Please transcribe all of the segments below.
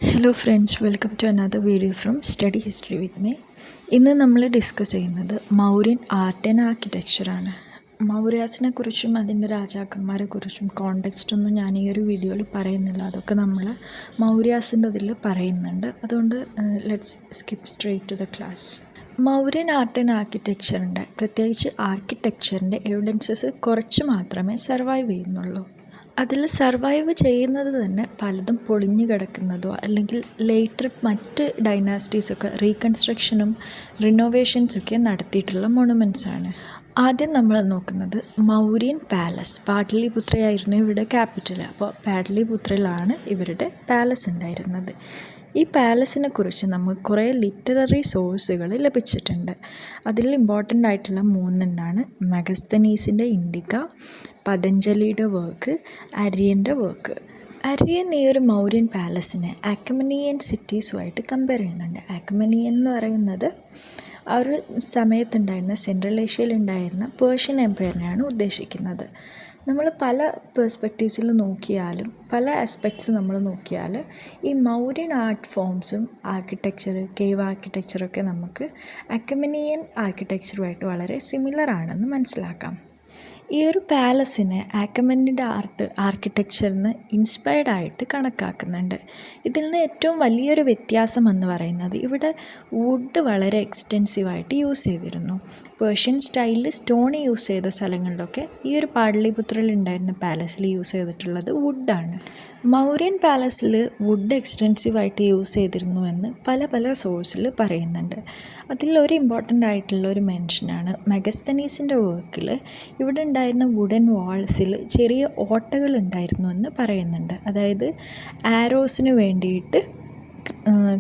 Hello friends, welcome to another video from study history with me. ഇന്ന് നമ്മൾ discuss ചെയ്യുന്നത് Mauryan art and ആർക്കിടെക്ചറാണ്. മൗര്യാസിനെ കുറിച്ചും അതിൻ്റെ രാജാക്കന്മാരെക്കുറിച്ചും കോണ്ടെക്സ്റ്റൊന്നും ഞാൻ ഈ ഒരു വീഡിയോയിൽ പറയുന്നില്ല. അതൊക്കെ നമ്മൾ മൗര്യാസിൻ്റെ ഇതിൽ പറയുന്നുണ്ട്. അതുകൊണ്ട് let's skip straight to the class. Mauryan art and ആർക്കിടെക്ചറിൻ്റെ, പ്രത്യേകിച്ച് ആർക്കിടെക്ചറിൻ്റെ എവിഡൻസസ് കുറച്ച് മാത്രമേ സർവൈവ് ചെയ്യുന്നുള്ളൂ. അതിൽ സർവൈവ് ചെയ്യുന്നത് തന്നെ പലതും പൊളിഞ്ഞു കിടക്കുന്നതോ അല്ലെങ്കിൽ ലേറ്റർ മറ്റ് ഡൈനാസ്റ്റീസൊക്കെ റീകൺസ്ട്രക്ഷനും റിനോവേഷൻസൊക്കെ നടത്തിയിട്ടുള്ള മൊണുമെൻറ്റ്സാണ്. ആദ്യം നമ്മൾ നോക്കുന്നത് മൗര്യൻ പാലസ്. പാടലിപുത്രയായിരുന്നു ഇവരുടെ ക്യാപിറ്റൽ. അപ്പോൾ പാടലിപുത്രയിലാണ് ഇവരുടെ പാലസ് ഉണ്ടായിരുന്നത്. ഈ പാലസിനെ കുറിച്ച് നമുക്ക് കുറേ ലിറ്റററി സോഴ്സുകൾ ലഭിച്ചിട്ടുണ്ട്. അതിൽ ഇമ്പോർട്ടൻ്റ് ആയിട്ടുള്ള മൂന്നെണ്ണമാണ് മെഗസ്തനീസിൻ്റെ ഇൻഡിക്ക, പതഞ്ജലിയുടെ വർക്ക്, അരിയൻ്റെ വർക്ക്. അരിയൻ ഈ ഒരു മൗര്യൻ പാലസിനെ അക്കമനിയൻ സിറ്റീസുമായിട്ട് കമ്പയർ ചെയ്യുന്നുണ്ട്. അക്കമനിയൻ എന്ന് പറയുന്നത് ആ ഒരു സമയത്തുണ്ടായിരുന്ന സെൻട്രൽ ഏഷ്യയിലുണ്ടായിരുന്ന പേർഷ്യൻ എംപയറിനെയാണ് ഉദ്ദേശിക്കുന്നത്. നമ്മൾ പല പെർസ്പെക്റ്റീവ്സിൽ നോക്കിയാലും പല ആസ്പെക്ട്സ് നമ്മൾ നോക്കിയാൽ ഈ മൗര്യൻ ആർട്ട് ഫോംസും ആർക്കിടെക്ചർ, കേവ് ആർക്കിടെക്ചറൊക്കെ നമുക്ക് അക്കമനിയൻ ആർക്കിടെക്ചറുമായിട്ട് വളരെ സിമിലർ ആണെന്ന് മനസ്സിലാക്കാം. ഈ ഒരു പാലസിനെ ആക്കമനിൻ്റെ ആർക്കിടെക്ചറിന് ഇൻസ്പയർഡ് ആയിട്ട് കണക്കാക്കുന്നുണ്ട്. ഇതിൽ നിന്ന് ഏറ്റവും വലിയൊരു വ്യത്യാസം എന്ന് പറയുന്നത് ഇവിടെ വുഡ് വളരെ എക്സ്റ്റെൻസീവായിട്ട് യൂസ് ചെയ്തിരുന്നു. പേർഷ്യൻ സ്റ്റൈലിൽ സ്റ്റോൺ യൂസ് ചെയ്ത സ്ഥലങ്ങളിലൊക്കെ ഈ ഒരു പാടലിപുത്രയിൽ ഉണ്ടായിരുന്ന പാലസിൽ യൂസ് ചെയ്തിട്ടുള്ളത് വുഡാണ്. മൗര്യൻ പാലസിൽ വുഡ് എക്സ്റ്റെൻസീവായിട്ട് യൂസ് ചെയ്തിരുന്നു എന്ന് പല സോഴ്സിൽ പറയുന്നുണ്ട്. അതിലൊരു ഇമ്പോർട്ടൻ്റ് ആയിട്ടുള്ള ഒരു മെൻഷനാണ് മെഗസ്തനീസിൻ്റെ വർക്കിൽ ഇവിടെ ഉണ്ടായിരുന്ന വുഡൻ വാൾസിൽ ചെറിയ ഓട്ടകൾ ഉണ്ടായിരുന്നു എന്ന് പറയുന്നുണ്ട്. അതായത് ആരോസിന് വേണ്ടിയിട്ട്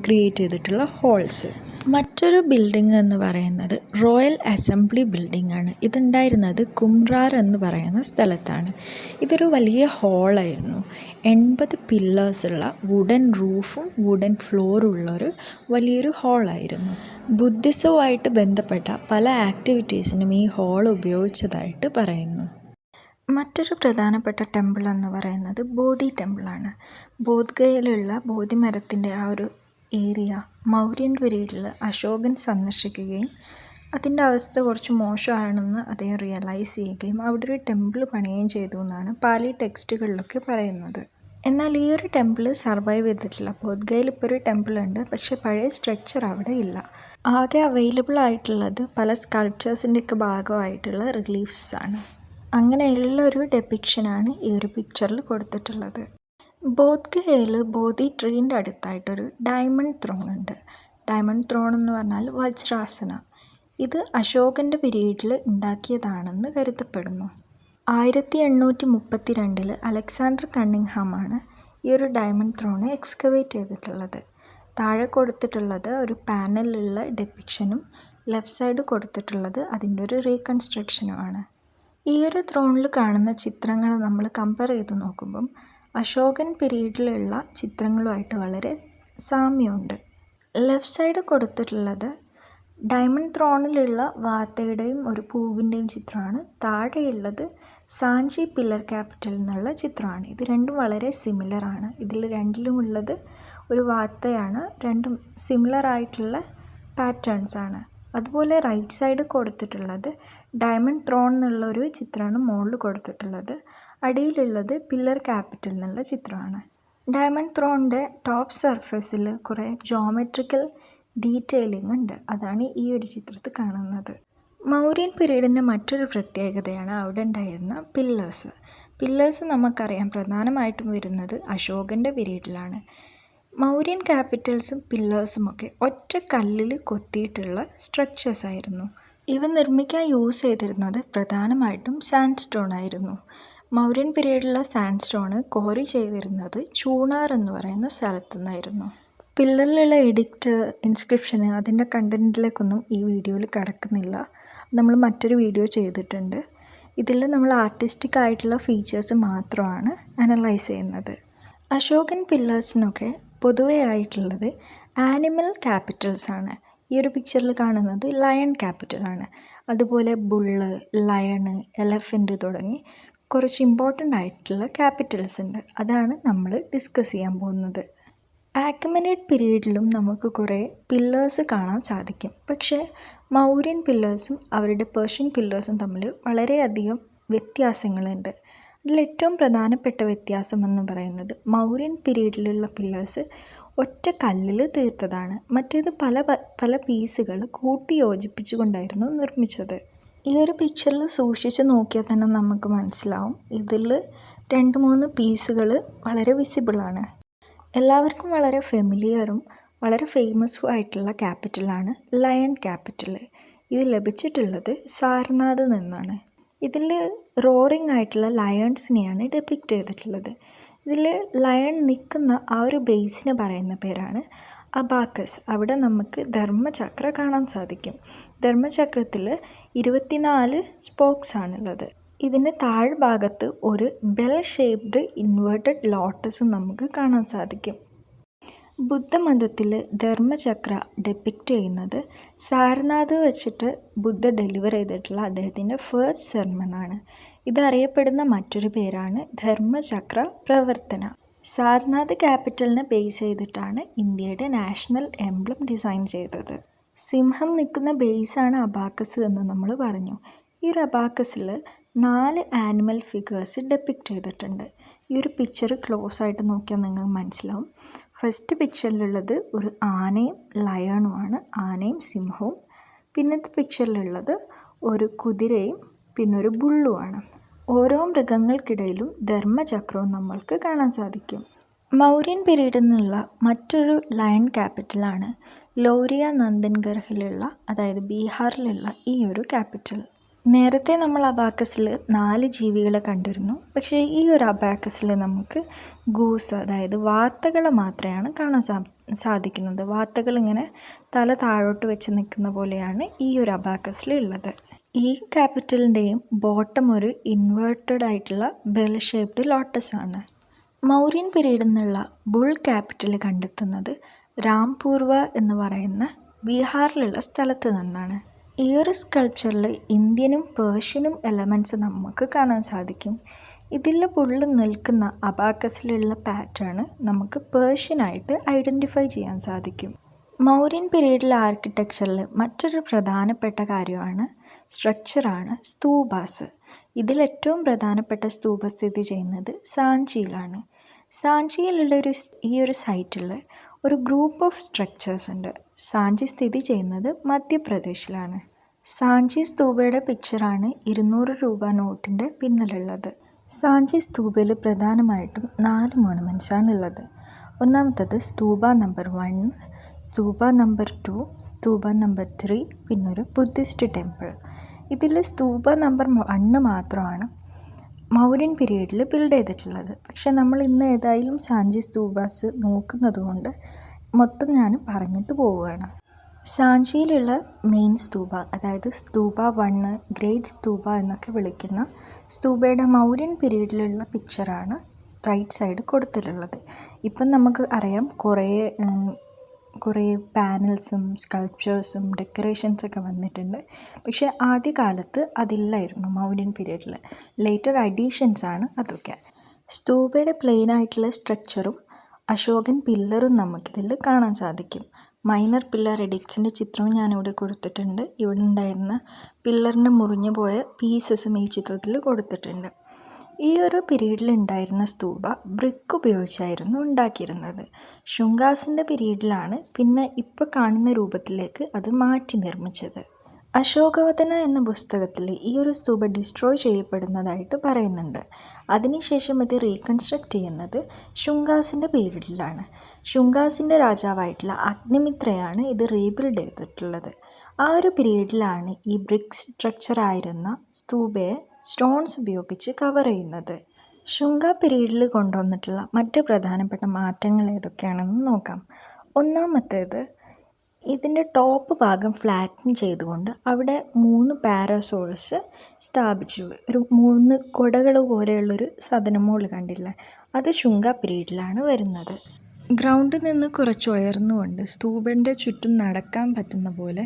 ക്രിയേറ്റ് ചെയ്തിട്ടുള്ള ഹോൾസ്. മറ്റൊരു ബിൽഡിംഗ് എന്ന് പറയുന്നത് റോയൽ അസംബ്ലി ബിൽഡിംഗ് ആണ്. ഇതുണ്ടായിരുന്നത് കുംറാർ എന്ന് പറയുന്ന സ്ഥലത്താണ്. ഇതൊരു വലിയ ഹോളായിരുന്നു. 80 പില്ലേഴ്സുള്ള വുഡൻ റൂഫും വുഡൻ ഫ്ലോറും ഉള്ളൊരു വലിയൊരു ഹോളായിരുന്നു. ബുദ്ധിസവുമായിട്ട് ബന്ധപ്പെട്ട പല ആക്ടിവിറ്റീസിനും ഈ ഹോൾ ഉപയോഗിച്ചതായിട്ട് പറയുന്നു. മറ്റൊരു പ്രധാനപ്പെട്ട ടെമ്പിൾ എന്ന് പറയുന്നത് ബോധി ടെമ്പിളാണ്. ബോധ്ഗയയിലുള്ള ബോധിമരത്തിൻ്റെ ആ ഒരു ഏരിയ മൗര്യൻ പീരീഡിൽ അശോകൻ സന്ദർശിക്കുകയും അതിൻ്റെ അവസ്ഥ കുറച്ച് മോശമാണെന്ന് അദ്ദേഹം റിയലൈസ് ചെയ്യുകയും അവിടെ ഒരു ടെമ്പിൾ പണിയുകയും ചെയ്തു എന്നാണ് പാലി ടെക്സ്റ്റുകളിലൊക്കെ പറയുന്നത്. എന്നാൽ ഈ ഒരു ടെമ്പിൾ സർവൈവ് ചെയ്തിട്ടില്ല. ബോധ്ഗയയിൽ ഇപ്പോൾ ഒരു ടെമ്പിൾ ഉണ്ട്, പക്ഷേ പഴയ സ്ട്രക്ചർ അവിടെ ഇല്ല. ആകെ അവൈലബിൾ ആയിട്ടുള്ളത് പല സ്കൾപ്ചേഴ്സിൻ്റെയൊക്കെ ഭാഗമായിട്ടുള്ള റിലീഫ്സ് ആണ്. അങ്ങനെയുള്ള ഒരു ഡെപ്പിക്ഷനാണ് ഈ ഒരു പിക്ചറിൽ കൊടുത്തിട്ടുള്ളത്. ബോധ്ഗയയിൽ ബോധി ട്രീൻ്റെ അടുത്തായിട്ടൊരു ഡയമണ്ട് ത്രോൺ ഉണ്ട്. ഡയമണ്ട് ത്രോൺ എന്ന് പറഞ്ഞാൽ വജ്രാസന. ഇത് അശോകൻ്റെ പീരീഡിൽ ഉണ്ടാക്കിയതാണെന്ന് കരുതപ്പെടുന്നു. 1832 അലക്സാണ്ടർ കണ്ണിങ്ഹാമാണ് ഈ ഒരു ഡയമണ്ട് ത്രോണെ എക്സ്കവേറ്റ് ചെയ്തിട്ടുള്ളത്. താഴെ കൊടുത്തിട്ടുള്ളത് ഒരു പാനലിലുള്ള ഡെപ്പിക്ഷനും ലെഫ്റ്റ് സൈഡ് കൊടുത്തിട്ടുള്ളത് അതിൻ്റെ ഒരു റീകൺസ്ട്രക്ഷനുമാണ്. ഈ ഒരു ത്രോണിൽ കാണുന്ന ചിത്രങ്ങൾ നമ്മൾ കമ്പയർ ചെയ്ത് നോക്കുമ്പം അശോകൻ പീരീഡിലുള്ള ചിത്രങ്ങളുമായിട്ട് വളരെ സാമ്യമുണ്ട്. ലെഫ്റ്റ് സൈഡ് കൊടുത്തിട്ടുള്ളത് ഡയമണ്ട് ത്രോണിലുള്ള വാത്തയുടെയും ഒരു പൂവിൻ്റെയും ചിത്രമാണ്. താഴെയുള്ളത് സാഞ്ചി പില്ലർ ക്യാപിറ്റൽ എന്നുള്ള ചിത്രമാണ്. ഇത് രണ്ടും വളരെ സിമിലറാണ്. ഇതിൽ രണ്ടിലുമുള്ളത് ഒരു വാത്തയാണ്. രണ്ടും സിമിലർ ആയിട്ടുള്ള പാറ്റേൺസാണ്. അതുപോലെ റൈറ്റ് സൈഡ് കൊടുത്തിട്ടുള്ളത് ഡയമണ്ട് ത്രോൺ എന്നുള്ളൊരു ചിത്രമാണ് മുകളിൽ കൊടുത്തിട്ടുള്ളത്. അടിയിലുള്ളത് പില്ലർ ക്യാപിറ്റൽ എന്നുള്ള ചിത്രമാണ്. ഡയമണ്ട് ത്രോണിൻ്റെ ടോപ്പ് സർഫസിൽ കുറേ ജോമെട്രിക്കൽ ഡീറ്റെയിലിംഗ് ഉണ്ട്. അതാണ് ഈ ഒരു ചിത്രത്തിൽ കാണുന്നത്. മൗര്യൻ പീരീഡിൻ്റെ മറ്റൊരു പ്രത്യേകതയാണ് അവിടെ ഉണ്ടായിരുന്ന പില്ലേഴ്സ്. പില്ലേഴ്സ് നമുക്കറിയാം പ്രധാനമായിട്ടും വരുന്നത് അശോകൻ്റെ പീരീഡിലാണ്. മൗര്യൻ ക്യാപിറ്റൽസും പില്ലേഴ്സുമൊക്കെ ഒറ്റ കല്ലിൽ കൊത്തിയിട്ടുള്ള സ്ട്രക്ചേഴ്സ് ആയിരുന്നു. ഇവ നിർമ്മിക്കാൻ യൂസ് ചെയ്തിരുന്നത് പ്രധാനമായിട്ടും സാൻഡ് സ്റ്റോൺ ആയിരുന്നു. മൗര്യൻ പീരീഡിലുള്ള സാൻഡ് സ്റ്റോൺ കോറി ചെയ്തിരുന്നത് ചൂണാർ എന്ന് പറയുന്ന സ്ഥലത്തു നിന്നായിരുന്നു. പില്ലറിലുള്ള എഡിക്റ്റ്, ഇൻസ്ക്രിപ്ഷന്, അതിൻ്റെ കണ്ടൻറ്റിലേക്കൊന്നും ഈ വീഡിയോയിൽ കിടക്കുന്നില്ല. നമ്മൾ മറ്റൊരു വീഡിയോ ചെയ്തിട്ടുണ്ട്. ഇതിൽ നമ്മൾ ആർട്ടിസ്റ്റിക് ആയിട്ടുള്ള ഫീച്ചേഴ്സ് മാത്രമാണ് അനലൈസ് ചെയ്യുന്നത്. അശോകൻ പില്ലേഴ്സിനൊക്കെ പൊതുവെ ആയിട്ടുള്ളത് ആനിമൽ ക്യാപിറ്റൽസാണ്. ഈ ഒരു പിക്ചറിൽ കാണുന്നത് ലയൺ ക്യാപിറ്റലാണ്. അതുപോലെ ബുള്ള്, ലയണ്, എലഫൻറ്റ് തുടങ്ങി കുറച്ച് ഇമ്പോർട്ടൻ്റ് ആയിട്ടുള്ള ക്യാപിറ്റൽസ് ഉണ്ട്. അതാണ് നമ്മൾ ഡിസ്കസ് ചെയ്യാൻ പോകുന്നത്. ആക്മനേറ്റ് പീരീഡിലും നമുക്ക് കുറേ പില്ലേഴ്സ് കാണാൻ സാധിക്കും. പക്ഷേ മൗര്യൻ പില്ലേഴ്സും അവരുടെ പേർഷ്യൻ പില്ലേഴ്സും തമ്മിൽ വളരെയധികം വ്യത്യാസങ്ങളുണ്ട്. അതിലേറ്റവും പ്രധാനപ്പെട്ട വ്യത്യാസം എന്ന് പറയുന്നത് മൗര്യൻ പീരീഡിലുള്ള പില്ലേഴ്സ് ഒറ്റ കല്ലിൽ തീർത്തതാണ്. മറ്റേത് പല പീസുകൾ കൂട്ടി യോജിപ്പിച്ചുകൊണ്ടായിരുന്നു നിർമ്മിച്ചത്. ഈ ഒരു പിക്ചറിൽ സൂക്ഷിച്ച് നോക്കിയാൽ തന്നെ നമുക്ക് മനസ്സിലാവും ഇതിൽ 2-3 പീസുകൾ വളരെ വിസിബിളാണ്. എല്ലാവർക്കും വളരെ ഫെമിലിയറും വളരെ ഫേമസും ആയിട്ടുള്ള ക്യാപിറ്റലാണ് ലയൺ ക്യാപിറ്റൽ. ഇത് ലഭിച്ചിട്ടുള്ളത് സാരനാഥിൽ നിന്നാണ്. ഇതിൽ റോറിങ് ആയിട്ടുള്ള ലയൺസിനെയാണ് ഡെപ്പിക്റ്റ് ചെയ്തിട്ടുള്ളത്. ഇതിൽ ലയൺ നിൽക്കുന്ന ആ ഒരു ബേസിന് പറയുന്ന പേരാണ് അബാക്കസ്. അവിടെ നമുക്ക് ധർമ്മചക്ര കാണാൻ സാധിക്കും. ധർമ്മചക്രത്തിൽ 24 സ്പോക്സ് ആണുള്ളത്. ഇതിൻ്റെ താഴ്ഭാഗത്ത് ഒരു ബെൽ ഷേപ്ഡ് ഇൻവേർട്ടഡ് ലോട്ടസും നമുക്ക് കാണാൻ സാധിക്കും. ബുദ്ധമതത്തിൽ ധർമ്മചക്ര ഡെപ്പിക്റ്റ് ചെയ്യുന്നത് സാരനാഥ് വെച്ചിട്ട് ബുദ്ധ ഡെലിവർ ചെയ്തിട്ടുള്ള അദ്ദേഹത്തിൻ്റെ ഫസ്റ്റ് സെർമണാണ്. ഇതറിയപ്പെടുന്ന മറ്റൊരു പേരാണ് ധർമ്മചക്ര പ്രവർത്തന. സാരനാഥ് ക്യാപിറ്റലിനെ ബേസ് ചെയ്തിട്ടാണ് ഇന്ത്യയുടെ നാഷണൽ എംബ്ലം ഡിസൈൻ ചെയ്തത്. സിംഹം നിൽക്കുന്ന ബേസാണ് അബാക്കസ് എന്ന് നമ്മൾ പറഞ്ഞു. ഈ ഒരു അബാക്കസിൽ 4 ആനിമൽ ഫിഗേഴ്സ് ഡെപ്പിക്റ്റ് ചെയ്തിട്ടുണ്ട്. ഈ ഒരു പിക്ചർ ക്ലോസ് ആയിട്ട് നോക്കിയാൽ നിങ്ങൾക്ക് മനസ്സിലാവും. ഫസ്റ്റ് പിക്ചറിലുള്ളത് ഒരു ആനയും ലയണുമാണ്, ആനയും സിംഹവും. പിന്നത്തെ പിക്ചറിലുള്ളത് ഒരു കുതിരയും പിന്നൊരു ബുള്ളുമാണ്. ഓരോ മൃഗങ്ങൾക്കിടയിലും ധർമ്മചക്രവും നമ്മൾക്ക് കാണാൻ സാധിക്കും. മൗര്യൻ പീരീഡിൽ നിന്നുള്ള മറ്റൊരു ലയൺ ക്യാപിറ്റലാണ് ലോരിയ നന്ദൻഗർഹിലുള്ള, അതായത് ബീഹാറിലുള്ള ഈ ഒരു ക്യാപിറ്റൽ. നേരത്തെ നമ്മൾ അബാക്കസിൽ 4 ജീവികളെ കണ്ടിരുന്നു. പക്ഷേ ഈ ഒരു അബാക്കസിൽ നമുക്ക് ഗൂസ്, അതായത് വാത്തകളെ മാത്രമാണ് കാണാൻ സാധിക്കുന്നത്. വാത്തകൾ ഇങ്ങനെ തല താഴോട്ട് വെച്ച് നിൽക്കുന്ന പോലെയാണ് ഈ ഒരു അബാക്കസിലുള്ളത്. ഈ ക്യാപിറ്റലിൻ്റെയും ബോട്ടം ഒരു ഇൻവേർട്ടഡ് ആയിട്ടുള്ള ബെൽ ഷേപ്ഡ് ലോട്ടസ് ആണ്. മൗര്യൻ പീരീഡിൽ നിന്നുള്ള ബുൾ ക്യാപിറ്റൽ കണ്ടെത്തുന്നത് രാംപൂർവ എന്ന് പറയുന്ന ബീഹാറിലുള്ള സ്ഥലത്ത് നിന്നാണ്. ഈ ഒരു സ്കൾപ്ചറിൽ ഇന്ത്യനും പേർഷ്യനും എലമെൻറ്റ്സ് നമുക്ക് കാണാൻ സാധിക്കും. ഇതിൽ ബുള്ള് നിൽക്കുന്ന അബാക്കസിലുള്ള പാറ്റേൺ നമുക്ക് പേർഷ്യനായിട്ട് ഐഡൻറ്റിഫൈ ചെയ്യാൻ സാധിക്കും. മൗര്യൻ പീരീഡിലെ ആർക്കിടെക്ചറിൽ മറ്റൊരു പ്രധാനപ്പെട്ട കാര്യമാണ് സ്ട്രക്ചറാണ് സ്തൂപാസ്. ഇതിലേറ്റവും പ്രധാനപ്പെട്ട സ്തൂപ സ്ഥിതി ചെയ്യുന്നത് സാഞ്ചിയിലാണ്. സാഞ്ചിയിലുള്ള ഈ ഒരു സൈറ്റിൽ ഒരു ഗ്രൂപ്പ് ഓഫ് സ്ട്രക്ചേഴ്സ് ഉണ്ട്. സാഞ്ചി സ്ഥിതി ചെയ്യുന്നത് മധ്യപ്രദേശിലാണ്. സാഞ്ചി സ്തൂപയുടെ പിക്ചറാണ് 200 രൂപ നോട്ടിൻ്റെ പിന്നിലുള്ളത്. സാഞ്ചി സ്തൂപയിൽ പ്രധാനമായിട്ടും 4 മോണമെൻറ്റ്സാണ് ഉള്ളത്. ഒന്നാമത്തത് stupa number 1, stupa number 2, stupa number 3, പിന്നൊരു ബുദ്ധിസ്റ്റ് ടെമ്പിൾ. ഇതിൽ സ്തൂപ നമ്പർ 1 മാത്രമാണ് മൗര്യൻ പീരീഡിൽ ബിൽഡ് ചെയ്തിട്ടുള്ളത്. പക്ഷേ നമ്മൾ ഇന്ന് ഏതായാലും സാഞ്ചി സ്തൂപാസ് നോക്കുന്നത് കൊണ്ട് മൊത്തം ഞാൻ പറഞ്ഞിട്ട് പോവുകയാണ്. സാഞ്ചിയിലുള്ള മെയിൻ സ്തൂപ, അതായത് സ്തൂപ 1, ഗ്രേറ്റ് സ്തൂപ എന്നൊക്കെ വിളിക്കുന്ന സ്തൂപയുടെ മൗര്യൻ പീരീഡിലുള്ള പിക്ചറാണ് റൈറ്റ് സൈഡ് കൊടുത്തിട്ടുള്ളത്. ഇപ്പം നമുക്ക് അറിയാം കുറേ പാനൽസും സ്കൾപ്ചേഴ്സും ഡെക്കറേഷൻസൊക്കെ വന്നിട്ടുണ്ട്. പക്ഷേ ആദ്യകാലത്ത് അതില്ലായിരുന്നു മൗര്യൻ പീരീഡിൽ. ലേറ്റർ അഡീഷൻസാണ് അതൊക്കെ. സ്തൂപയുടെ പ്ലെയിൻ ആയിട്ടുള്ള സ്ട്രക്ചറും അശോകൻ പില്ലറും നമുക്കിതിൽ കാണാൻ സാധിക്കും. മൈനർ പില്ലർ എഡിക്സിൻ്റെ ചിത്രവും ഞാനിവിടെ കൊടുത്തിട്ടുണ്ട്. ഇവിടെ ഉണ്ടായിരുന്ന പില്ലറിൻ്റെ മുറിഞ്ഞു പോയ പീസസും ഈ ചിത്രത്തിൽ കൊടുത്തിട്ടുണ്ട്. ഈ ഒരു പീരീഡിൽ ഉണ്ടായിരുന്ന സ്തൂപ ബ്രിക്ക് ഉപയോഗിച്ചായിരുന്നു ഉണ്ടാക്കിയിരുന്നത്. ശുംഗാസിൻ്റെ പീരീഡിലാണ് പിന്നെ ഇപ്പോൾ കാണുന്ന രൂപത്തിലേക്ക് അത് മാറ്റി നിർമ്മിച്ചത്. അശോകവദന എന്ന പുസ്തകത്തിൽ ഈ ഒരു സ്തൂപ ഡിസ്ട്രോയ് ചെയ്യപ്പെടുന്നതായിട്ട് പറയുന്നുണ്ട്. അതിനുശേഷം ഇത് റീകൺസ്ട്രക്റ്റ് ചെയ്യുന്നത് ശുംഗാസിൻ്റെ പീരീഡിലാണ്. ശുംഗാസിൻ്റെ രാജാവായിട്ടുള്ള അഗ്നിമിത്രയാണ് ഇത് റീബിൽഡ് ചെയ്തിട്ടുള്ളത്. ആ ഒരു പീരീഡിലാണ് ഈ ബ്രിക്ക് സ്ട്രക്ചറായിരുന്ന സ്തൂപയെ സ്റ്റോൺസ് ഉപയോഗിച്ച് കവർ ചെയ്യുന്നത്. ശുംഗ പീരീഡിൽ കൊണ്ടുവന്നിട്ടുള്ള മറ്റ് പ്രധാനപ്പെട്ട മാറ്റങ്ങൾ ഏതൊക്കെയാണെന്ന് നോക്കാം. ഒന്നാമത്തേത്, ഇതിൻ്റെ ടോപ്പ് ഭാഗം ഫ്ലാറ്റൻ ചെയ്തുകൊണ്ട് അവിടെ 3 പാരാസോൾസ് സ്ഥാപിച്ചു. ഒരു 3 കൊടകൾ പോലെയുള്ളൊരു സദനം മുകളിൽ കണ്ടില്ല, അത് ശുംഗ പീരീഡിലാണ് വരുന്നത്. ഗ്രൗണ്ടിൽ നിന്ന് കുറച്ച് ഉയർന്നുകൊണ്ട് സ്തൂപൻ്റെ ചുറ്റും നടക്കാൻ പറ്റുന്ന പോലെ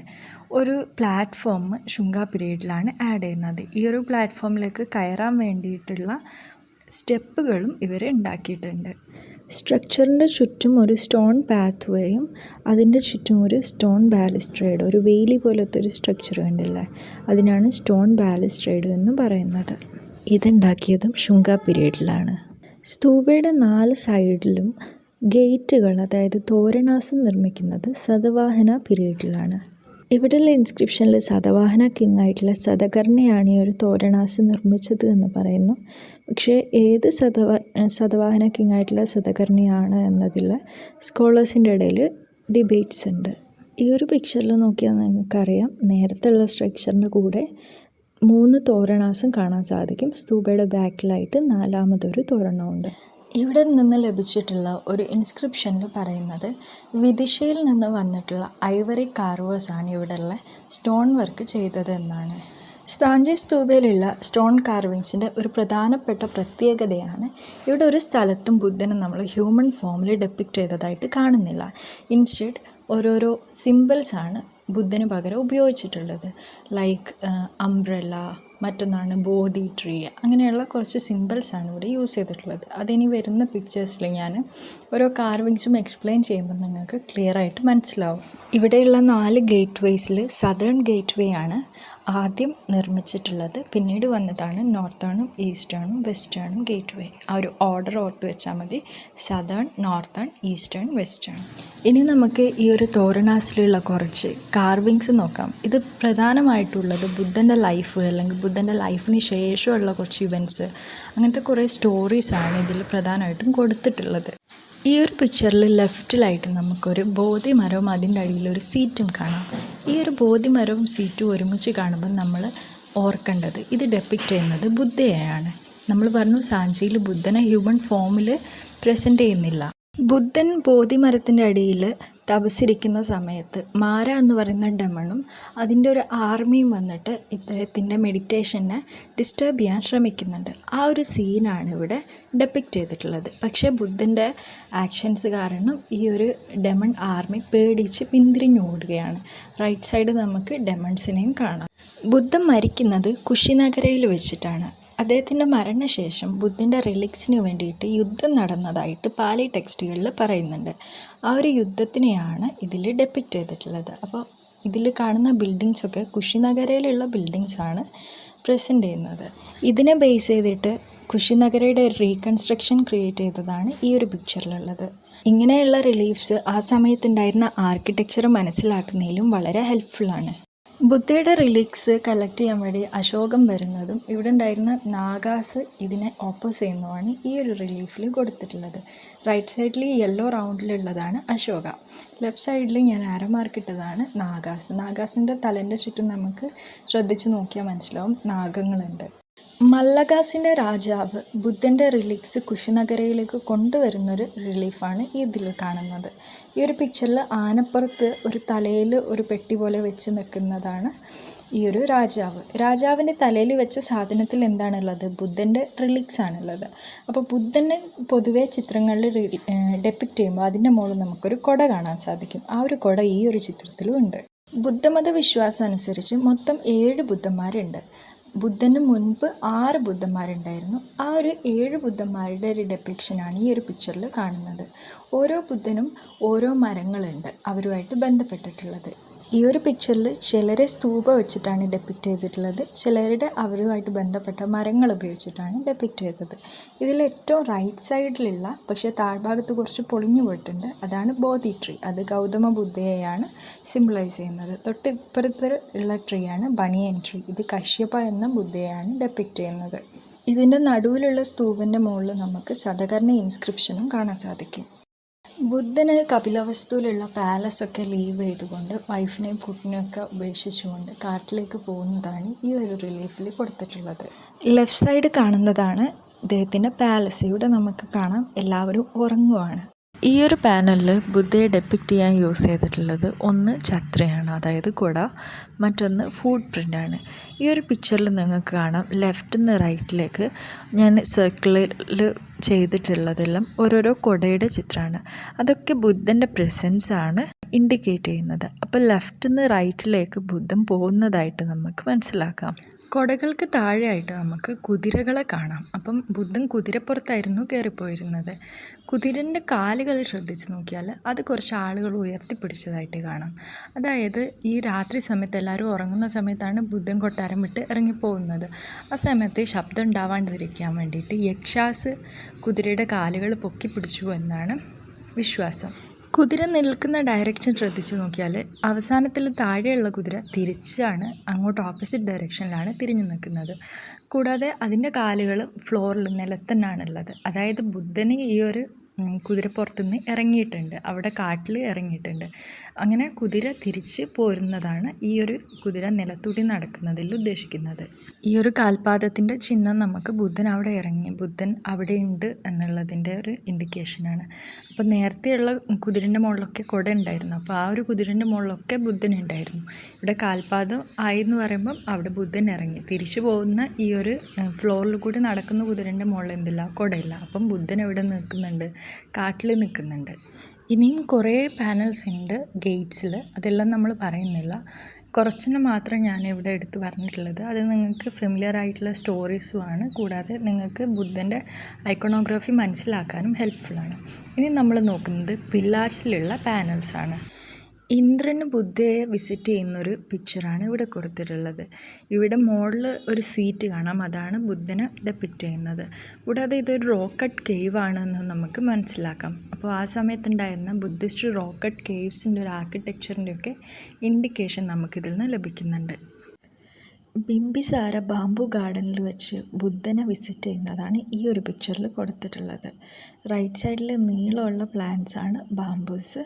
ഒരു പ്ലാറ്റ്ഫോം ശുംഗ പീരീഡിലാണ് ആഡ് ചെയ്യുന്നത്. ഈ ഒരു പ്ലാറ്റ്ഫോമിലേക്ക് കയറാൻ വേണ്ടിയിട്ടുള്ള സ്റ്റെപ്പുകളും ഇവർ ഉണ്ടാക്കിയിട്ടുണ്ട്. സ്ട്രക്ചറിൻ്റെ ചുറ്റും ഒരു സ്റ്റോൺ പാത്ത് വേയും അതിൻ്റെ ചുറ്റും ഒരു സ്റ്റോൺ ബാലിസ്ട്രേഡ്, ഒരു വേലി പോലത്തെ ഒരു സ്ട്രക്ചർ കണ്ടില്ലേ, അതിനാണ് സ്റ്റോൺ ബാലിസ്ട്രേഡ് എന്ന് പറയുന്നത്. ഇതുണ്ടാക്കിയതും ശുംഗ പീരീഡിലാണ്. സ്തൂപയുടെ 4 സൈഡിലും ഗേറ്റുകൾ, അതായത് തോരണാസം നിർമ്മിക്കുന്നത് സതവാഹന പീരീഡിലാണ്. ഇവിടെയുള്ള ഇൻസ്ക്രിപ്ഷനിൽ സതവാഹന കിങ് ആയിട്ടുള്ള സതകർണിയാണ് ഈ ഒരു തോരണാസം നിർമ്മിച്ചത് എന്ന് പറയുന്നു. പക്ഷേ ഏത് സതവാഹന കിങ് ആയിട്ടുള്ള സതകർണിയാണ് എന്നതിൽ സ്കോളേഴ്സിൻ്റെ ഇടയിൽ ഡിബേറ്റ്സ് ഉണ്ട്. ഈ ഒരു പിക്ചറിൽ നോക്കിയാൽ നിങ്ങൾക്കറിയാം, നേരത്തെയുള്ള സ്ട്രക്ചറിൻ്റെ കൂടെ 3 തോരണാസം കാണാൻ സാധിക്കും. സ്തൂപയുടെ ബാക്കിലായിട്ട് 4മതൊരു തോരണമുണ്ട്. ഇവിടെ നിന്ന് ലഭിച്ചിട്ടുള്ള ഒരു ഇൻസ്ക്രിപ്ഷനിൽ പറയുന്നത് വിദിഷയിൽ നിന്ന് വന്നിട്ടുള്ള ഐവറി കാർവേഴ്സാണ് ഇവിടെയുള്ള സ്റ്റോൺ വർക്ക് ചെയ്തത് എന്നാണ്. സാഞ്ചി സ്തൂപയിലുള്ള സ്റ്റോൺ കാർവിങ്സിൻ്റെ ഒരു പ്രധാനപ്പെട്ട പ്രത്യേകതയാണ് ഇവിടെ ഒരു സ്ഥലത്തും ബുദ്ധനെ നമ്മൾ ഹ്യൂമൻ ഫോമിൽ ഡെപ്പിക്റ്റ് ചെയ്തതായിട്ട് കാണുന്നില്ല. ഇൻസ്റ്റെഡ് ഓരോരോ സിമ്പിൾസാണ് ബുദ്ധന് പകരം ഉപയോഗിച്ചിട്ടുള്ളത്. ലൈക്ക് അംബ്രല്ല, മറ്റൊന്നാണ് ബോധി ട്രീ, അങ്ങനെയുള്ള കുറച്ച് സിമ്പിൾസാണ് ഇവിടെ യൂസ് ചെയ്തിട്ടുള്ളത്. അതിനി വരുന്ന പിക്ചേഴ്സിൽ ഞാൻ ഓരോ കാർവിങ്സും എക്സ്പ്ലെയിൻ ചെയ്യുമ്പോൾ നിങ്ങൾക്ക് ക്ലിയർ ആയിട്ട് മനസ്സിലാവും. ഇവിടെയുള്ള 4 ഗേറ്റ് വേസിൽ സദേൺ ഗേറ്റ് വേ ആണ് ആദ്യം നിർമ്മിച്ചിട്ടുള്ളത്. പിന്നീട് വന്നതാണ് നോർത്തേണും ഈസ്റ്റേണും വെസ്റ്റേണും ഗേറ്റ് വേ. ആ ഒരു ഓർഡർ ഓർത്ത് വെച്ചാൽ മതി: സദേൺ, നോർത്തേൺ, ഈസ്റ്റേൺ, വെസ്റ്റേൺ. ഇനി നമുക്ക് ഈ ഒരു തോരണാസിലുള്ള കുറച്ച് കാർവിങ്സ് നോക്കാം. ഇത് പ്രധാനമായിട്ടുള്ളത് ബുദ്ധൻ്റെ ലൈഫ്, അല്ലെങ്കിൽ ബുദ്ധൻ്റെ ലൈഫിന് ശേഷമുള്ള കുറച്ച് ഇവൻറ്റ്സ്, അങ്ങനത്തെ കുറേ സ്റ്റോറീസാണ് ഇതിൽ പ്രധാനമായിട്ടും കൊടുത്തിട്ടുള്ളത്. ഈ ഒരു പിക്ചറിൽ ലെഫ്റ്റിലായിട്ട് നമുക്കൊരു ബോധി മരവും അതിൻ്റെ അടിയിലൊരു സീറ്റും കാണാം. ഈ ഒരു ബോധി മരവും സീറ്റും ഒരുമിച്ച് കാണുമ്പോൾ നമ്മൾ ഓർക്കേണ്ടത് ഇത് ഡെപ്പിക്റ്റ് ചെയ്യുന്നത് ബുദ്ധയെയാണ്. നമ്മൾ പറഞ്ഞു സാഞ്ചിയിൽ ബുദ്ധനെ ഹ്യൂമൻ ഫോമിൽ പ്രസൻറ്റ് ചെയ്യുന്നില്ല. ബുദ്ധൻ ബോധിമരത്തിൻ്റെ അടിയിൽ തപസ്സിരിക്കുന്ന സമയത്ത് മാര എന്ന് പറയുന്ന ഡെമണും അതിൻ്റെ ഒരു ആർമിയും വന്നിട്ട് ഇദ്ദേഹത്തിൻ്റെ മെഡിറ്റേഷനെ ഡിസ്റ്റർബ് ചെയ്യാൻ ശ്രമിക്കുന്നുണ്ട്. ആ ഒരു സീനാണ് ഇവിടെ ഡെപ്പിക്റ്റ് ചെയ്തിട്ടുള്ളത്. പക്ഷേ ബുദ്ധൻ്റെ ആക്ഷൻസ് കാരണം ഈ ഒരു ഡെമൺ ആർമി പേടിച്ച് പിന്തിരിഞ്ഞോടുകയാണ്. റൈറ്റ് സൈഡ് നമുക്ക് ഡെമൺസിനെയും കാണാം. ബുദ്ധൻ മരിക്കുന്നത് കുഷിനഗരയിൽ വെച്ചിട്ടാണ്. അദ്ദേഹത്തിൻ്റെ മരണശേഷം ബുദ്ധൻ്റെ റിലിക്സിന് വേണ്ടിയിട്ട് യുദ്ധം നടന്നതായിട്ട് പാലി ടെക്സ്റ്റുകളിൽ പറയുന്നുണ്ട്. ആ ഒരു യുദ്ധത്തിനെയാണ് ഇതിൽ ഡെപ്പിക്റ്റ് ചെയ്തിട്ടുള്ളത്. അപ്പോൾ ഇതിൽ കാണുന്ന ബിൽഡിങ്സൊക്കെ കുഷിനഗരയിലുള്ള ബിൽഡിങ്സാണ് പ്രസൻറ്റ് ചെയ്യുന്നത്. ഇതിനെ ബേസ് ചെയ്തിട്ട് കുഷിനഗരയുടെ റീകൺസ്ട്രക്ഷൻ ക്രിയേറ്റ് ചെയ്തതാണ് ഈ ഒരു പിക്ചറിലുള്ളത്. ഇങ്ങനെയുള്ള റിലീഫ്സ് ആ സമയത്തുണ്ടായിരുന്ന ആർക്കിടെക്ചർ മനസ്സിലാക്കുന്നതിലും വളരെ ഹെൽപ്ഫുള്ളാണ്. ബുദ്ധയുടെ റിലിക്സ് കളക്ട് ചെയ്യാൻ വേണ്ടി അശോകം വരുന്നതും ഇവിടെ ഉണ്ടായിരുന്ന നാഗാസ് ഇതിനെ ഓപ്പോസ് ചെയ്യുന്നതുമാണ് ഈ ഒരു റിലീഫിൽ കൊടുത്തിട്ടുള്ളത്. റൈറ്റ് സൈഡിൽ യെല്ലോ റൗണ്ടിലുള്ളതാണ് അശോക, ലെഫ്റ്റ് സൈഡിൽ ഞാൻ ആരോ മാർക്കിട്ടതാണ് നാഗാസ്. നാഗാസിൻ്റെ തലേൻ്റെ ചുറ്റും നമുക്ക് ശ്രദ്ധിച്ച് നോക്കിയാൽ മനസ്സിലാവും നാഗങ്ങളുണ്ട്. മല്ലഗാസിൻ്റെ രാജാവ് ബുദ്ധൻ്റെ റിലീക്സ് കുഷിനഗരയിലേക്ക് കൊണ്ടുവരുന്നൊരു റിലീഫാണ് ഇതിൽ കാണുന്നത്. ഈ ഒരു പിക്ചറിൽ ആനപ്പുറത്ത് ഒരു തലയിൽ ഒരു പെട്ടി പോലെ വെച്ച് നിൽക്കുന്നതാണ് ഈ ഒരു രാജാവ്. രാജാവിൻ്റെ തലയിൽ വെച്ച സാധനത്തിൽ എന്താണുള്ളത്? ബുദ്ധൻ്റെ റിലീക്സ് ആണുള്ളത്. അപ്പോൾ ബുദ്ധനെ പൊതുവെ ചിത്രങ്ങളിൽ ഡെപ്പിക്റ്റ് ചെയ്യുമ്പോൾ അതിൻ്റെ മുകളിൽ നമുക്കൊരു കൊട കാണാൻ സാധിക്കും. ആ ഒരു കൊട ഈ ഒരു ചിത്രത്തിലും ഉണ്ട്. ബുദ്ധമത വിശ്വാസം അനുസരിച്ച് മൊത്തം 7 ബുദ്ധന്മാരുണ്ട്. ബുദ്ധന് മുൻപ് 6 ബുദ്ധന്മാരുണ്ടായിരുന്നു. ആ ഒരു 7 ബുദ്ധന്മാരുടെ ഒരു ഡെപ്പിക്ഷനാണ് ഈ ഒരു പിക്ചറിൽ കാണുന്നത്. ഓരോ ബുദ്ധനും ഓരോ മരങ്ങളുണ്ട് അവരുമായിട്ട് ബന്ധപ്പെട്ടിട്ടുള്ളത്. ഈ ഒരു പിക്ചറിൽ ചിലരെ സ്തൂപ വെച്ചിട്ടാണ് ഡെപ്പിക്റ്റ് ചെയ്തിട്ടുള്ളത്, ചിലരുടെ അവരുമായിട്ട് ബന്ധപ്പെട്ട മരങ്ങൾ ഉപയോഗിച്ചിട്ടാണ് ഡെപ്പിക്റ്റ് ചെയ്തത്. ഇതിൽ ഏറ്റവും റൈറ്റ് സൈഡിലുള്ള പക്ഷേ താഴ്ഭാഗത്ത് കുറച്ച് പൊളിഞ്ഞു പോയിട്ടുണ്ട്, അതാണ് ബോധി ട്രീ. അത് ഗൗതമ ബുദ്ധയെയാണ് സിംബിളൈസ് ചെയ്യുന്നത്. തൊട്ട് ഇപ്പുറത്ത് ഉള്ള ട്രീയാണ് ബനിയൻ ട്രീ. ഇത് കശ്യപ എന്ന ബുദ്ധയെയാണ് ഡെപ്പിക്റ്റ് ചെയ്യുന്നത്. ഇതിൻ്റെ നടുവിലുള്ള സ്തൂപിൻ്റെ മുകളിൽ നമുക്ക് സതകർണ ഇൻസ്ക്രിപ്ഷനും കാണാൻ സാധിക്കും. ബുദ്ധന് കപിലവസ്തുവിലുള്ള പാലസൊക്കെ ലീവ് ചെയ്തുകൊണ്ട് വൈഫിനെയും കുട്ടിനെയൊക്കെ ഉപേക്ഷിച്ചുകൊണ്ട് കാട്ടിലേക്ക് പോകുന്നതാണ് ഈ ഒരു റിലീഫിൽ കൊടുത്തിട്ടുള്ളത്. ലെഫ്റ്റ് സൈഡ് കാണുന്നതാണ് ഇദ്ദേഹത്തിൻ്റെ പാലസ്. ഇവിടെ നമുക്ക് കാണാം എല്ലാവരും ഉറങ്ങുവാണ്. ഈ ഒരു പാനലിൽ ബുദ്ധയെ ഡെപ്പിക്റ്റ് ചെയ്യാൻ യൂസ് ചെയ്തിട്ടുള്ളത് ഒന്ന് ഛത്രയാണ്, അതായത് കുട, മറ്റൊന്ന് ഫുട് പ്രിൻ്റാണ്. ഈ ഒരു പിക്ചറിൽ നിങ്ങൾക്ക് കാണാം ലെഫ്റ്റിൽ നിന്ന് റൈറ്റിലേക്ക് ഞാൻ സർക്കിളിൽ ചെയ്തിട്ടുള്ളതെല്ലാം ഓരോരോ കുടയുടെ ചിത്രമാണ്. അതൊക്കെ ബുദ്ധൻ്റെ പ്രസൻസാണ് ഇൻഡിക്കേറ്റ് ചെയ്യുന്നത്. അപ്പോൾ ലെഫ്റ്റിൽ നിന്ന് റൈറ്റിലേക്ക് ബുദ്ധൻ പോകുന്നതായിട്ട് നമുക്ക് മനസ്സിലാക്കാം. കൊടകൾക്ക് താഴെയായിട്ട് നമുക്ക് കുതിരകളെ കാണാം. അപ്പം ബുദ്ധൻ കുതിരപ്പുറത്തായിരുന്നു കയറിപ്പോയിരുന്നത്. കുതിരൻ്റെ കാലുകൾ ശ്രദ്ധിച്ച് നോക്കിയാൽ അത് കുറച്ച് ആളുകൾ ഉയർത്തിപ്പിടിച്ചതായിട്ട് കാണാം. അതായത് ഈ രാത്രി സമയത്ത് എല്ലാവരും ഉറങ്ങുന്ന സമയത്താണ് ബുദ്ധൻ കൊട്ടാരം വിട്ട് ഇറങ്ങിപ്പോകുന്നത്. ആ സമയത്ത് ശബ്ദം ഉണ്ടാവാണ്ടിരിക്കാൻ വേണ്ടിയിട്ട് യക്ഷാസ് കുതിരയുടെ കാലുകൾ പൊക്കി പിടിച്ചു എന്നാണ് വിശ്വാസം. കുതിര നിൽക്കുന്ന ഡയറക്ഷൻ ശ്രദ്ധിച്ച് നോക്കിയാൽ അവസാനത്തിൽ താഴെയുള്ള കുതിര തിരിച്ചാണ് അങ്ങോട്ട് ഓപ്പോസിറ്റ് ഡയറക്ഷനിലാണ് തിരിഞ്ഞു നിൽക്കുന്നത്. കൂടാതെ അതിൻ്റെ കാലുകൾ ഫ്ലോറിൽ നിലത്തന്നെയാണുള്ളത്. അതായത് ബുദ്ധന് ഈ ഒരു കുതിരപ്പുറത്തുനിന്ന് ഇറങ്ങിയിട്ടുണ്ട്, അവിടെ കാട്ടിൽ ഇറങ്ങിയിട്ടുണ്ട്. അങ്ങനെ കുതിര തിരിച്ച് പോരുന്നതാണ് ഈ ഒരു കുതിര നിലത്തൂടി നടക്കുന്നതിൽ ഉദ്ദേശിക്കുന്നത്. ഈ ഒരു കാൽപാദത്തിൻ്റെ ചിഹ്നം നമുക്ക് ബുദ്ധൻ അവിടെ ഇറങ്ങി, ബുദ്ധൻ അവിടെയുണ്ട് എന്നുള്ളതിൻ്റെ ഒരു ഇൻഡിക്കേഷനാണ്. അപ്പോൾ നേരത്തെയുള്ള കുതിരൻ്റെ മുകളിലൊക്കെ കുട ഉണ്ടായിരുന്നു, അപ്പോൾ ആ ഒരു കുതിരൻ്റെ മുകളിലൊക്കെ ബുദ്ധൻ ഉണ്ടായിരുന്നു. ഇവിടെ കാൽപാദം ആയി എന്ന് പറയുമ്പം അവിടെ ബുദ്ധൻ ഇറങ്ങി. തിരിച്ചു പോകുന്ന ഈ ഒരു ഫ്ലോറിൽ കൂടി നടക്കുന്ന കുതിരൻ്റെ മുകളിൽ എന്തില്ല, കുടയില്ല. അപ്പം ബുദ്ധൻ എവിടെ നിൽക്കുന്നുണ്ട്, കാട്ടിൽ നിൽക്കുന്നുണ്ട്. ഇനിയും കുറേ പാനൽസ് ഉണ്ട് ഗേറ്റ്സിൽ, അതെല്ലാം നമ്മൾ പറയുന്നില്ല. കുറച്ചെണ്ണം മാത്രം ഞാൻ ഇവിടെ എടുത്ത് പറഞ്ഞിട്ടുള്ളത്. അത് നിങ്ങൾക്ക് ഫെമിലിയർ ആയിട്ടുള്ള സ്റ്റോറീസുമാണ്. കൂടാതെ നിങ്ങൾക്ക് ബുദ്ധൻ്റെ ഐക്കണോഗ്രാഫി മനസ്സിലാക്കാനും ഹെൽപ്ഫുള്ളാണ്. ഇനി നമ്മൾ നോക്കുന്നത് പില്ലാർസിലുള്ള പാനൽസാണ്. ഇന്ദ്രന് ബുദ്ധയെ വിസിറ്റ് ചെയ്യുന്നൊരു പിക്ചറാണ് ഇവിടെ കൊടുത്തിട്ടുള്ളത്. ഇവിടെ മുകളിൽ ഒരു സീറ്റ് കാണാം, അതാണ് ബുദ്ധനെ ഡെപ്പിക്റ്റ് ചെയ്യുന്നത്. കൂടാതെ ഇതൊരു റോക്കട്ട് കേവ് ആണെന്ന് നമുക്ക് മനസ്സിലാക്കാം. അപ്പോൾ ആ സമയത്തുണ്ടായിരുന്ന ബുദ്ധിസ്റ്റ് റോക്കട്ട് കേവ്സിൻ്റെ ഒരു ആർക്കിടെക്ചറിൻ്റെ ഒക്കെ ഇൻഡിക്കേഷൻ നമുക്കിതിൽ നിന്ന് ലഭിക്കുന്നുണ്ട്. ബിംബിസാര ബാംബു ഗാർഡനിൽ വെച്ച് ബുദ്ധനെ വിസിറ്റ് ചെയ്യുന്നതാണ് ഈ ഒരു പിക്ചറിൽ കൊടുത്തിട്ടുള്ളത്. റൈറ്റ് സൈഡിൽ നീളമുള്ള പ്ലാന്റ്സ് ആണ് ബാംബൂസ്.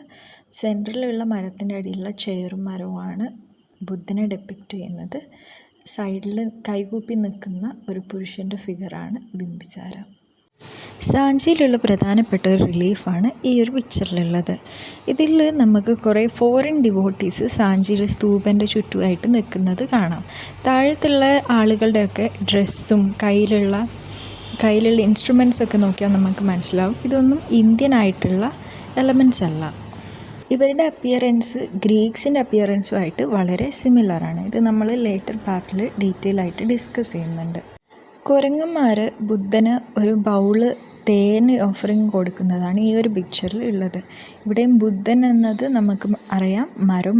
സെൻറ്ററിലുള്ള മരത്തിൻ്റെ അടിയിലുള്ള ചെയറും മരവുമാണ് ബുദ്ധനെ ഡെപ്പിക്റ്റ് ചെയ്യുന്നത്. സൈഡിൽ കൈകൂപ്പി നിൽക്കുന്ന ഒരു പുരുഷൻ്റെ ഫിഗറാണ് ബിംബിസാര. സാഞ്ചിയിലുള്ള പ്രധാനപ്പെട്ട ഒരു റിലീഫാണ് ഈ ഒരു പിക്ചറിലുള്ളത്. ഇതിൽ നമുക്ക് കുറേ ഫോറിൻ ഡിവോട്ടീസ് സാഞ്ചിയിലെ സ്തൂപൻ്റെ ചുറ്റുമായിട്ട് നിൽക്കുന്നത് കാണാം. താഴത്തുള്ള ആളുകളുടെയൊക്കെ ഡ്രസ്സും കയ്യിലുള്ള ഇൻസ്ട്രുമെൻസൊക്കെ നോക്കിയാൽ നമുക്ക് മനസ്സിലാവും ഇതൊന്നും ഇന്ത്യൻ ആയിട്ടുള്ള എലമെൻറ്റ്സ് അല്ല. ഇവരുടെ അപ്പിയറൻസ് ഗ്രീക്സിൻ്റെ അപ്പിയറൻസുമായിട്ട് വളരെ സിമിലറാണ്. ഇത് നമ്മൾ ലേറ്റർ പാർട്ടിൽ ഡീറ്റെയിൽ ആയിട്ട് ഡിസ്കസ് ചെയ്യുന്നുണ്ട്. കുരങ്ങന്മാർ ബുദ്ധന് ഒരു ബൗള് തേന് ഓഫറിങ് കൊടുക്കുന്നതാണ് ഈ ഒരു പിക്ചറിൽ ഉള്ളത്. ഇവിടെയും ബുദ്ധൻ എന്നത് നമുക്ക് അറിയാം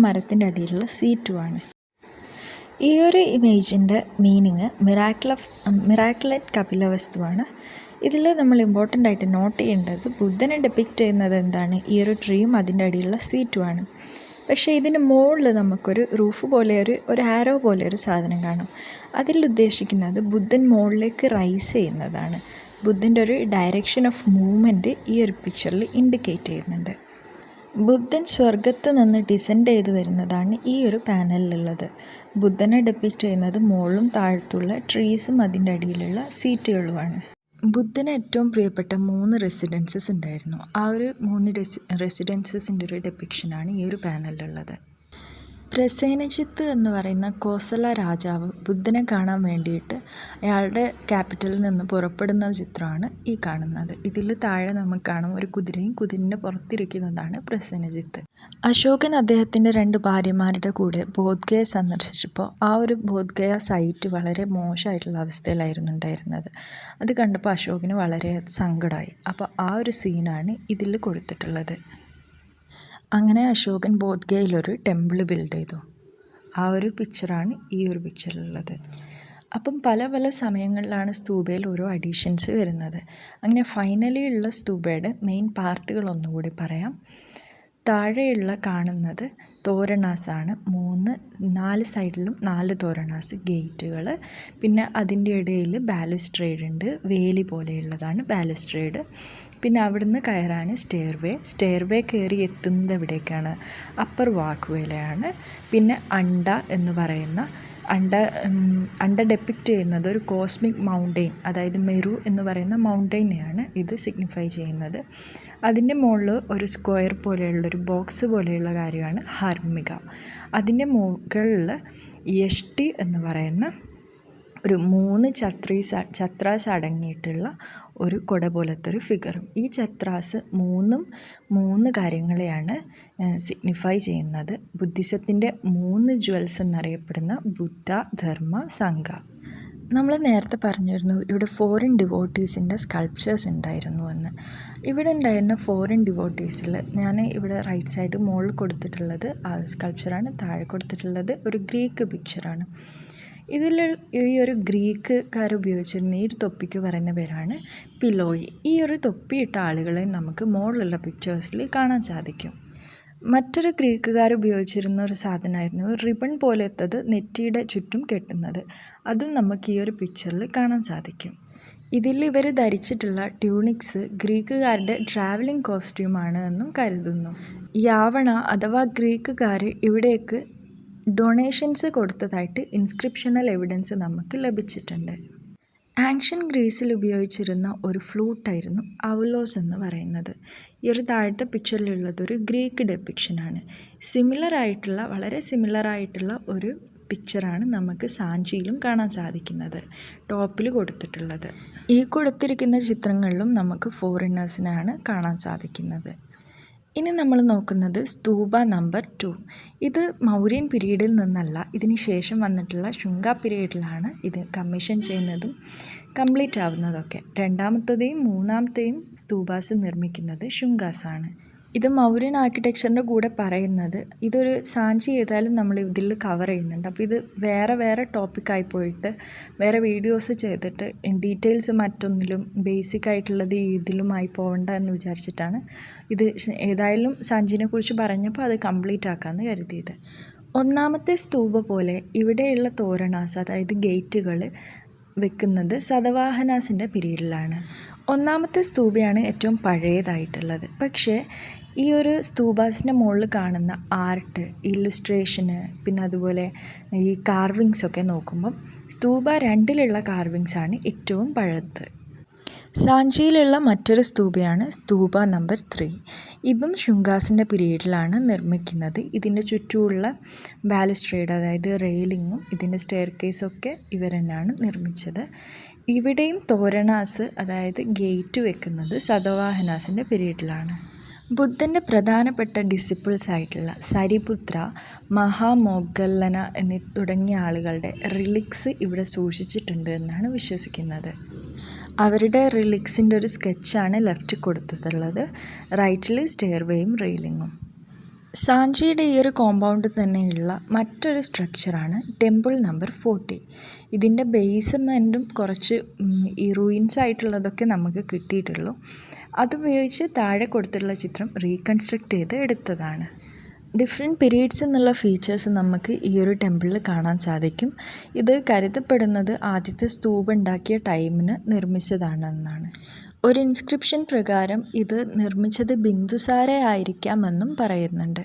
മരത്തിൻ്റെ അടിയിലുള്ള സീറ്റുമാണ്. ഈ ഒരു ഇമേജിൻ്റെ മീനിങ് മിറാക്കിളറ്റ് കപിലവസ്തുവാണ്. ഇതിൽ നമ്മൾ ഇമ്പോർട്ടൻ്റ് ആയിട്ട് നോട്ട് ചെയ്യേണ്ടത് ബുദ്ധനെ ഡെപ്പിക്റ്റ് ചെയ്യുന്നത് എന്താണ്, ഈ ഒരു ട്രീയും അതിൻ്റെ അടിയിലുള്ള സീറ്റുമാണ്. പക്ഷേ ഇതിന് മുകളിൽ നമുക്കൊരു റൂഫ് പോലെ ഒരു ആരോ പോലെ ഒരു സാധനം കാണും. അതിൽ ഉദ്ദേശിക്കുന്നത് ബുദ്ധൻ മുകളിലേക്ക് റൈസ് ചെയ്യുന്നതാണ്. ബുദ്ധൻ്റെ ഒരു ഡയറക്ഷൻ ഓഫ് മൂവ്മെൻറ്റ് ഈ ഒരു പിക്ചറിൽ ഇൻഡിക്കേറ്റ് ചെയ്യുന്നുണ്ട്. ബുദ്ധൻ സ്വർഗത്ത് നിന്ന് ഡിസെൻഡ് ചെയ്ത് വരുന്നതാണ് ഈ ഒരു പാനലിലുള്ളത്. ബുദ്ധനെ ഡെപ്പിക്റ്റ് ചെയ്യുന്നത് മുകളിലും താഴത്തുള്ള ട്രീസും അതിൻ്റെ അടിയിലുള്ള സീറ്റുകളുമാണ്. ബുദ്ധന് ഏറ്റവും പ്രിയപ്പെട്ട 3 റെസിഡൻസസ് ഉണ്ടായിരുന്നു. ആ ഒരു 3 റെസിഡൻസസിൻ്റെ ഒരു ഡെപ്പിക്ഷനാണ് ഈ ഒരു പാനലിലുള്ളത്. പ്രസേനജിത്ത് എന്ന് പറയുന്ന കോസല രാജാവ് ബുദ്ധനെ കാണാൻ വേണ്ടിയിട്ട് അയാളുടെ ക്യാപിറ്റലിൽ നിന്ന് പുറപ്പെടുന്ന ചിത്രമാണ് ഈ കാണുന്നത്. ഇതിൽ താഴെ നമുക്ക് കാണാം ഒരു കുതിരയും, കുതിരൻ്റെ പുറത്തിരിക്കുന്നതാണ് പ്രസേനജിത്ത്. അശോകൻ അദ്ദേഹത്തിൻ്റെ 2 ഭാര്യമാരുടെ കൂടെ ബോധ്ഗയ സന്ദർശിച്ചപ്പോൾ ആ ഒരു ബോധ്ഗയ സൈറ്റ് വളരെ മോശമായിട്ടുള്ള അവസ്ഥയിലായിരുന്നു ഉണ്ടായിരുന്നത്. അത് കണ്ടപ്പോൾ അശോകന് വളരെ സങ്കടമായി. അപ്പോൾ ആ ഒരു സീനാണ് ഇതിൽ കൊടുത്തിട്ടുള്ളത്. അങ്ങനെ അശോകൻ ബോധ്ഗയയിലൊരു ടെമ്പിൾ ബിൽഡ് ചെയ്തു. ആ ഒരു പിക്ചറാണ് ഈ ഒരു പിക്ചറിലുള്ളത്. അപ്പം പല സമയങ്ങളിലാണ് സ്തൂപയിൽ ഓരോ അഡീഷൻസ് വരുന്നത്. അങ്ങനെ ഫൈനലി ഉള്ള സ്തൂപയുടെ മെയിൻ പാർട്ടുകൾ ഒന്നുകൂടി പറയാം. താഴെയുള്ള കാണുന്നത് തോരണാസാണ്. 4 സൈഡിലും 4 തോരണാസ് ഗേറ്റുകൾ. പിന്നെ അതിൻ്റെ ഇടയിൽ ബാലുസ്ട്രേഡ് ഉണ്ട്, വേലി പോലെയുള്ളതാണ് ബാലുസ്ട്രേഡ്. പിന്നെ അവിടുന്ന് കയറാൻ സ്റ്റെയർവേ കയറി എത്തുന്നത് എവിടേക്കാണ്, അപ്പർ വാക്ക് വേയിലാണ്. പിന്നെ അണ്ട എന്ന് പറയുന്ന അണ്ട ഡെപ്പിക്റ്റ് ചെയ്യുന്നത് ഒരു കോസ്മിക് മൗണ്ടെയിൻ, അതായത് മെറു എന്ന് പറയുന്ന മൗണ്ടെയിനെയാണ് ഇത് സിഗ്നിഫൈ ചെയ്യുന്നത്. അതിൻ്റെ മുകളിൽ ഒരു സ്ക്വയർ പോലെയുള്ളൊരു ബോക്സ് പോലെയുള്ള കാര്യമാണ് ഹർമിക. അതിൻ്റെ മുകളിൽ യഷ്ടി എന്ന് പറയുന്ന ഒരു 3 ഛത്രാസ് അടങ്ങിയിട്ടുള്ള ഒരു കുട പോലത്തെ ഒരു ഫിഗറും. ഈ ഛത്രാസ് 3 കാര്യങ്ങളെയാണ് സിഗ്നിഫൈ ചെയ്യുന്നത്. ബുദ്ധിസത്തിൻ്റെ 3 ജ്വൽസ് എന്നറിയപ്പെടുന്ന ബുദ്ധ, ധർമ്മ, സംഘ. നമ്മൾ നേരത്തെ പറഞ്ഞിരുന്നു ഇവിടെ ഫോറിൻ ഡിവോട്ടീസിൻ്റെ സ്കൾപ്ചേഴ്സ് ഉണ്ടായിരുന്നു എന്ന്. ഇവിടെ ഉണ്ടായിരുന്ന ഫോറിൻ ഡിവോട്ടീസിൽ ഞാൻ ഇവിടെ റൈറ്റ് സൈഡ് മുകളിൽ കൊടുത്തിട്ടുള്ളത് ആ ഒരു സ്കൾപ്ചറാണ്, താഴെ കൊടുത്തിട്ടുള്ളത് ഒരു ഗ്രീക്ക് പിക്ചറാണ്. ഇതിൽ ഈ ഒരു ഗ്രീക്കുകാർ ഉപയോഗിച്ചിരുന്ന ഈ ഒരു തൊപ്പിക്ക് പറയുന്ന പേരാണ് പിലോയി. ഈ ഒരു തൊപ്പിയിട്ട ആളുകളെ നമുക്ക് മുകളിലുള്ള പിക്ചേഴ്സിൽ കാണാൻ സാധിക്കും. മറ്റൊരു ഗ്രീക്കുകാർ ഉപയോഗിച്ചിരുന്ന ഒരു സാധനമായിരുന്നു റിബൺ പോലത്തത് നെറ്റിയുടെ ചുറ്റും കെട്ടുന്നത്. അതും നമുക്ക് ഈ ഒരു പിക്ചറിൽ കാണാൻ സാധിക്കും. ഇതിൽ ഇവർ ധരിച്ചിട്ടുള്ള ട്യൂണിക്സ് ഗ്രീക്കുകാരുടെ ട്രാവലിംഗ് കോസ്റ്റ്യൂമാണ് എന്നും കരുതുന്നു. യാവണ അഥവാ ഗ്രീക്കുകാർ ഇവിടേക്ക് ഡൊണേഷൻസ് കൊടുത്തതായിട്ട് ഇൻസ്ക്രിപ്ഷണൽ എവിഡൻസ് നമുക്ക് ലഭിച്ചിട്ടുണ്ട്. ആൻഷ്യൻ ഗ്രീസിൽ ഉപയോഗിച്ചിരുന്ന ഒരു ഫ്ലൂട്ടായിരുന്നു ഔലോസ് എന്ന് പറയുന്നത്. ഈ ഒരു താഴത്തെ പിക്ചറിലുള്ളത് ഒരു ഗ്രീക്ക് ഡെപ്പിക്ഷനാണ്. വളരെ സിമിലറായിട്ടുള്ള ഒരു പിക്ചറാണ് നമുക്ക് സാഞ്ചിയിലും കാണാൻ സാധിക്കുന്നത്, ടോപ്പിൽ കൊടുത്തിട്ടുള്ളത്. ഈ കൊടുത്തിരിക്കുന്ന ചിത്രങ്ങളിലും നമുക്ക് ഫോറിനേഴ്സിനാണ് കാണാൻ സാധിക്കുന്നത്. ഇനി നമ്മൾ നോക്കുന്നത് സ്തൂപ നമ്പർ 2. ഇത് മൗര്യൻ പീരീഡിൽ നിന്നല്ല, ഇതിന് ശേഷം വന്നിട്ടുള്ള ശുംഗ പീരീഡിലാണ് ഇത് കമ്മീഷൻ ചെയ്യുന്നതും കംപ്ലീറ്റ് ആവുന്നതൊക്കെ. രണ്ടാമത്തേയും മൂന്നാമത്തെയും സ്തൂപാസ് നിർമ്മിക്കുന്നത് ശുംഗാസാണ്. ഇത് മൗര്യൻ ആർക്കിടെക്ചറിൻ്റെ കൂടെ പറയുന്നത് ഇതൊരു സാഞ്ചി ചെയ്താലും നമ്മൾ ഇതിൽ കവർ ചെയ്യുന്നുണ്ട്. അപ്പോൾ ഇത് വേറെ ടോപ്പിക്കായി പോയിട്ട് വേറെ വീഡിയോസ് ചെയ്തിട്ട് ഡീറ്റെയിൽസ് മറ്റൊന്നിലും ബേസിക് ആയിട്ടുള്ളത് ഇതിലുമായി പോകണ്ട എന്ന് വിചാരിച്ചിട്ടാണ് ഇത് ഏതായാലും സാഞ്ചിനെ കുറിച്ച് പറഞ്ഞപ്പോൾ അത് കംപ്ലീറ്റ് ആക്കാമെന്ന് കരുതിയത്. ഒന്നാമത്തെ സ്തൂപ പോലെ ഇവിടെയുള്ള തോരണാസ് അതായത് ഗേറ്റുകൾ വെക്കുന്നത് സതവാഹനാസിൻ്റെ പീരീഡിലാണ്. ഒന്നാമത്തെ സ്തൂപയാണ് ഏറ്റവും പഴയതായിട്ടുള്ളത്. പക്ഷേ ഈ ഒരു സ്തൂപാസിൻ്റെ മുകളിൽ കാണുന്ന ആർട്ട്, ഇല്ലുസ്ട്രേഷന്, പിന്നെ അതുപോലെ ഈ കാർവിങ്സൊക്കെ നോക്കുമ്പം സ്തൂപ 2ലുള്ള കാർവിങ്സാണ് ഏറ്റവും പഴയത്. സാഞ്ചിയിലുള്ള മറ്റൊരു സ്തൂപയാണ് സ്തൂപ നമ്പർ 3. ഇതും ശുംഗാസിൻ്റെ പീരീഡിലാണ് നിർമ്മിക്കുന്നത്. ഇതിൻ്റെ ചുറ്റുമുള്ള ബാലുസ്ട്രേഡ് അതായത് റെയിലിങ്ങും ഇതിൻ്റെ സ്റ്റെയർ കേസൊക്കെ ഇവർ തന്നെയാണ് നിർമ്മിച്ചത്. ഇവിടെയും തോരണാസ് അതായത് ഗേറ്റ് വെക്കുന്നത് സതവാഹനാസിൻ്റെ പീരീഡിലാണ്. ബുദ്ധൻ്റെ പ്രധാനപ്പെട്ട ഡിസിപ്പിൾസ് ആയിട്ടുള്ള സരിപുത്ര, മഹാമോഗല്ലന തുടങ്ങിയ ആളുകളുടെ റിലിക്സ് ഇവിടെ സൂക്ഷിച്ചിട്ടുണ്ട് എന്നാണ് വിശ്വസിക്കുന്നത്. അവരുടെ റിലിക്സിൻ്റെ ഒരു സ്കെച്ചാണ് ലെഫ്റ്റ് കൊടുത്തിട്ടുള്ളത്, റൈറ്റിൽ സ്റ്റെയർവേയും റെയിലിങ്ങും. സാഞ്ചിയുടെ ഈ ഒരു കോമ്പൗണ്ടിൽ തന്നെയുള്ള മറ്റൊരു സ്ട്രക്ചറാണ് ടെമ്പിൾ നമ്പർ 40. ഇതിൻ്റെ ബേസ്മെൻറ്റും കുറച്ച് ഈ റൂയിൻസ് ആയിട്ടുള്ളതൊക്കെ നമുക്ക് കിട്ടിയിട്ടുള്ളൂ. അതുപയോഗിച്ച് താഴെ കൊടുത്തിട്ടുള്ള ചിത്രം റീകൺസ്ട്രക്റ്റ് ചെയ്ത് എടുത്തതാണ്. ഡിഫറെൻറ്റ് പീരീഡ്സ് എന്നുള്ള ഫീച്ചേഴ്സ് നമുക്ക് ഈ ഒരു ടെമ്പിളിൽ കാണാൻ സാധിക്കും. ഇത് കരുതപ്പെടുന്നത് ആദ്യത്തെ സ്തൂപ ഉണ്ടാക്കിയ ടൈമിന് നിർമ്മിച്ചതാണെന്നാണ്. ഒരു ഇൻസ്ക്രിപ്ഷൻ പ്രകാരം ഇത് നിർമ്മിച്ചത് ബിന്ദുസാര ആയിരിക്കാമെന്നും പറയുന്നുണ്ട്.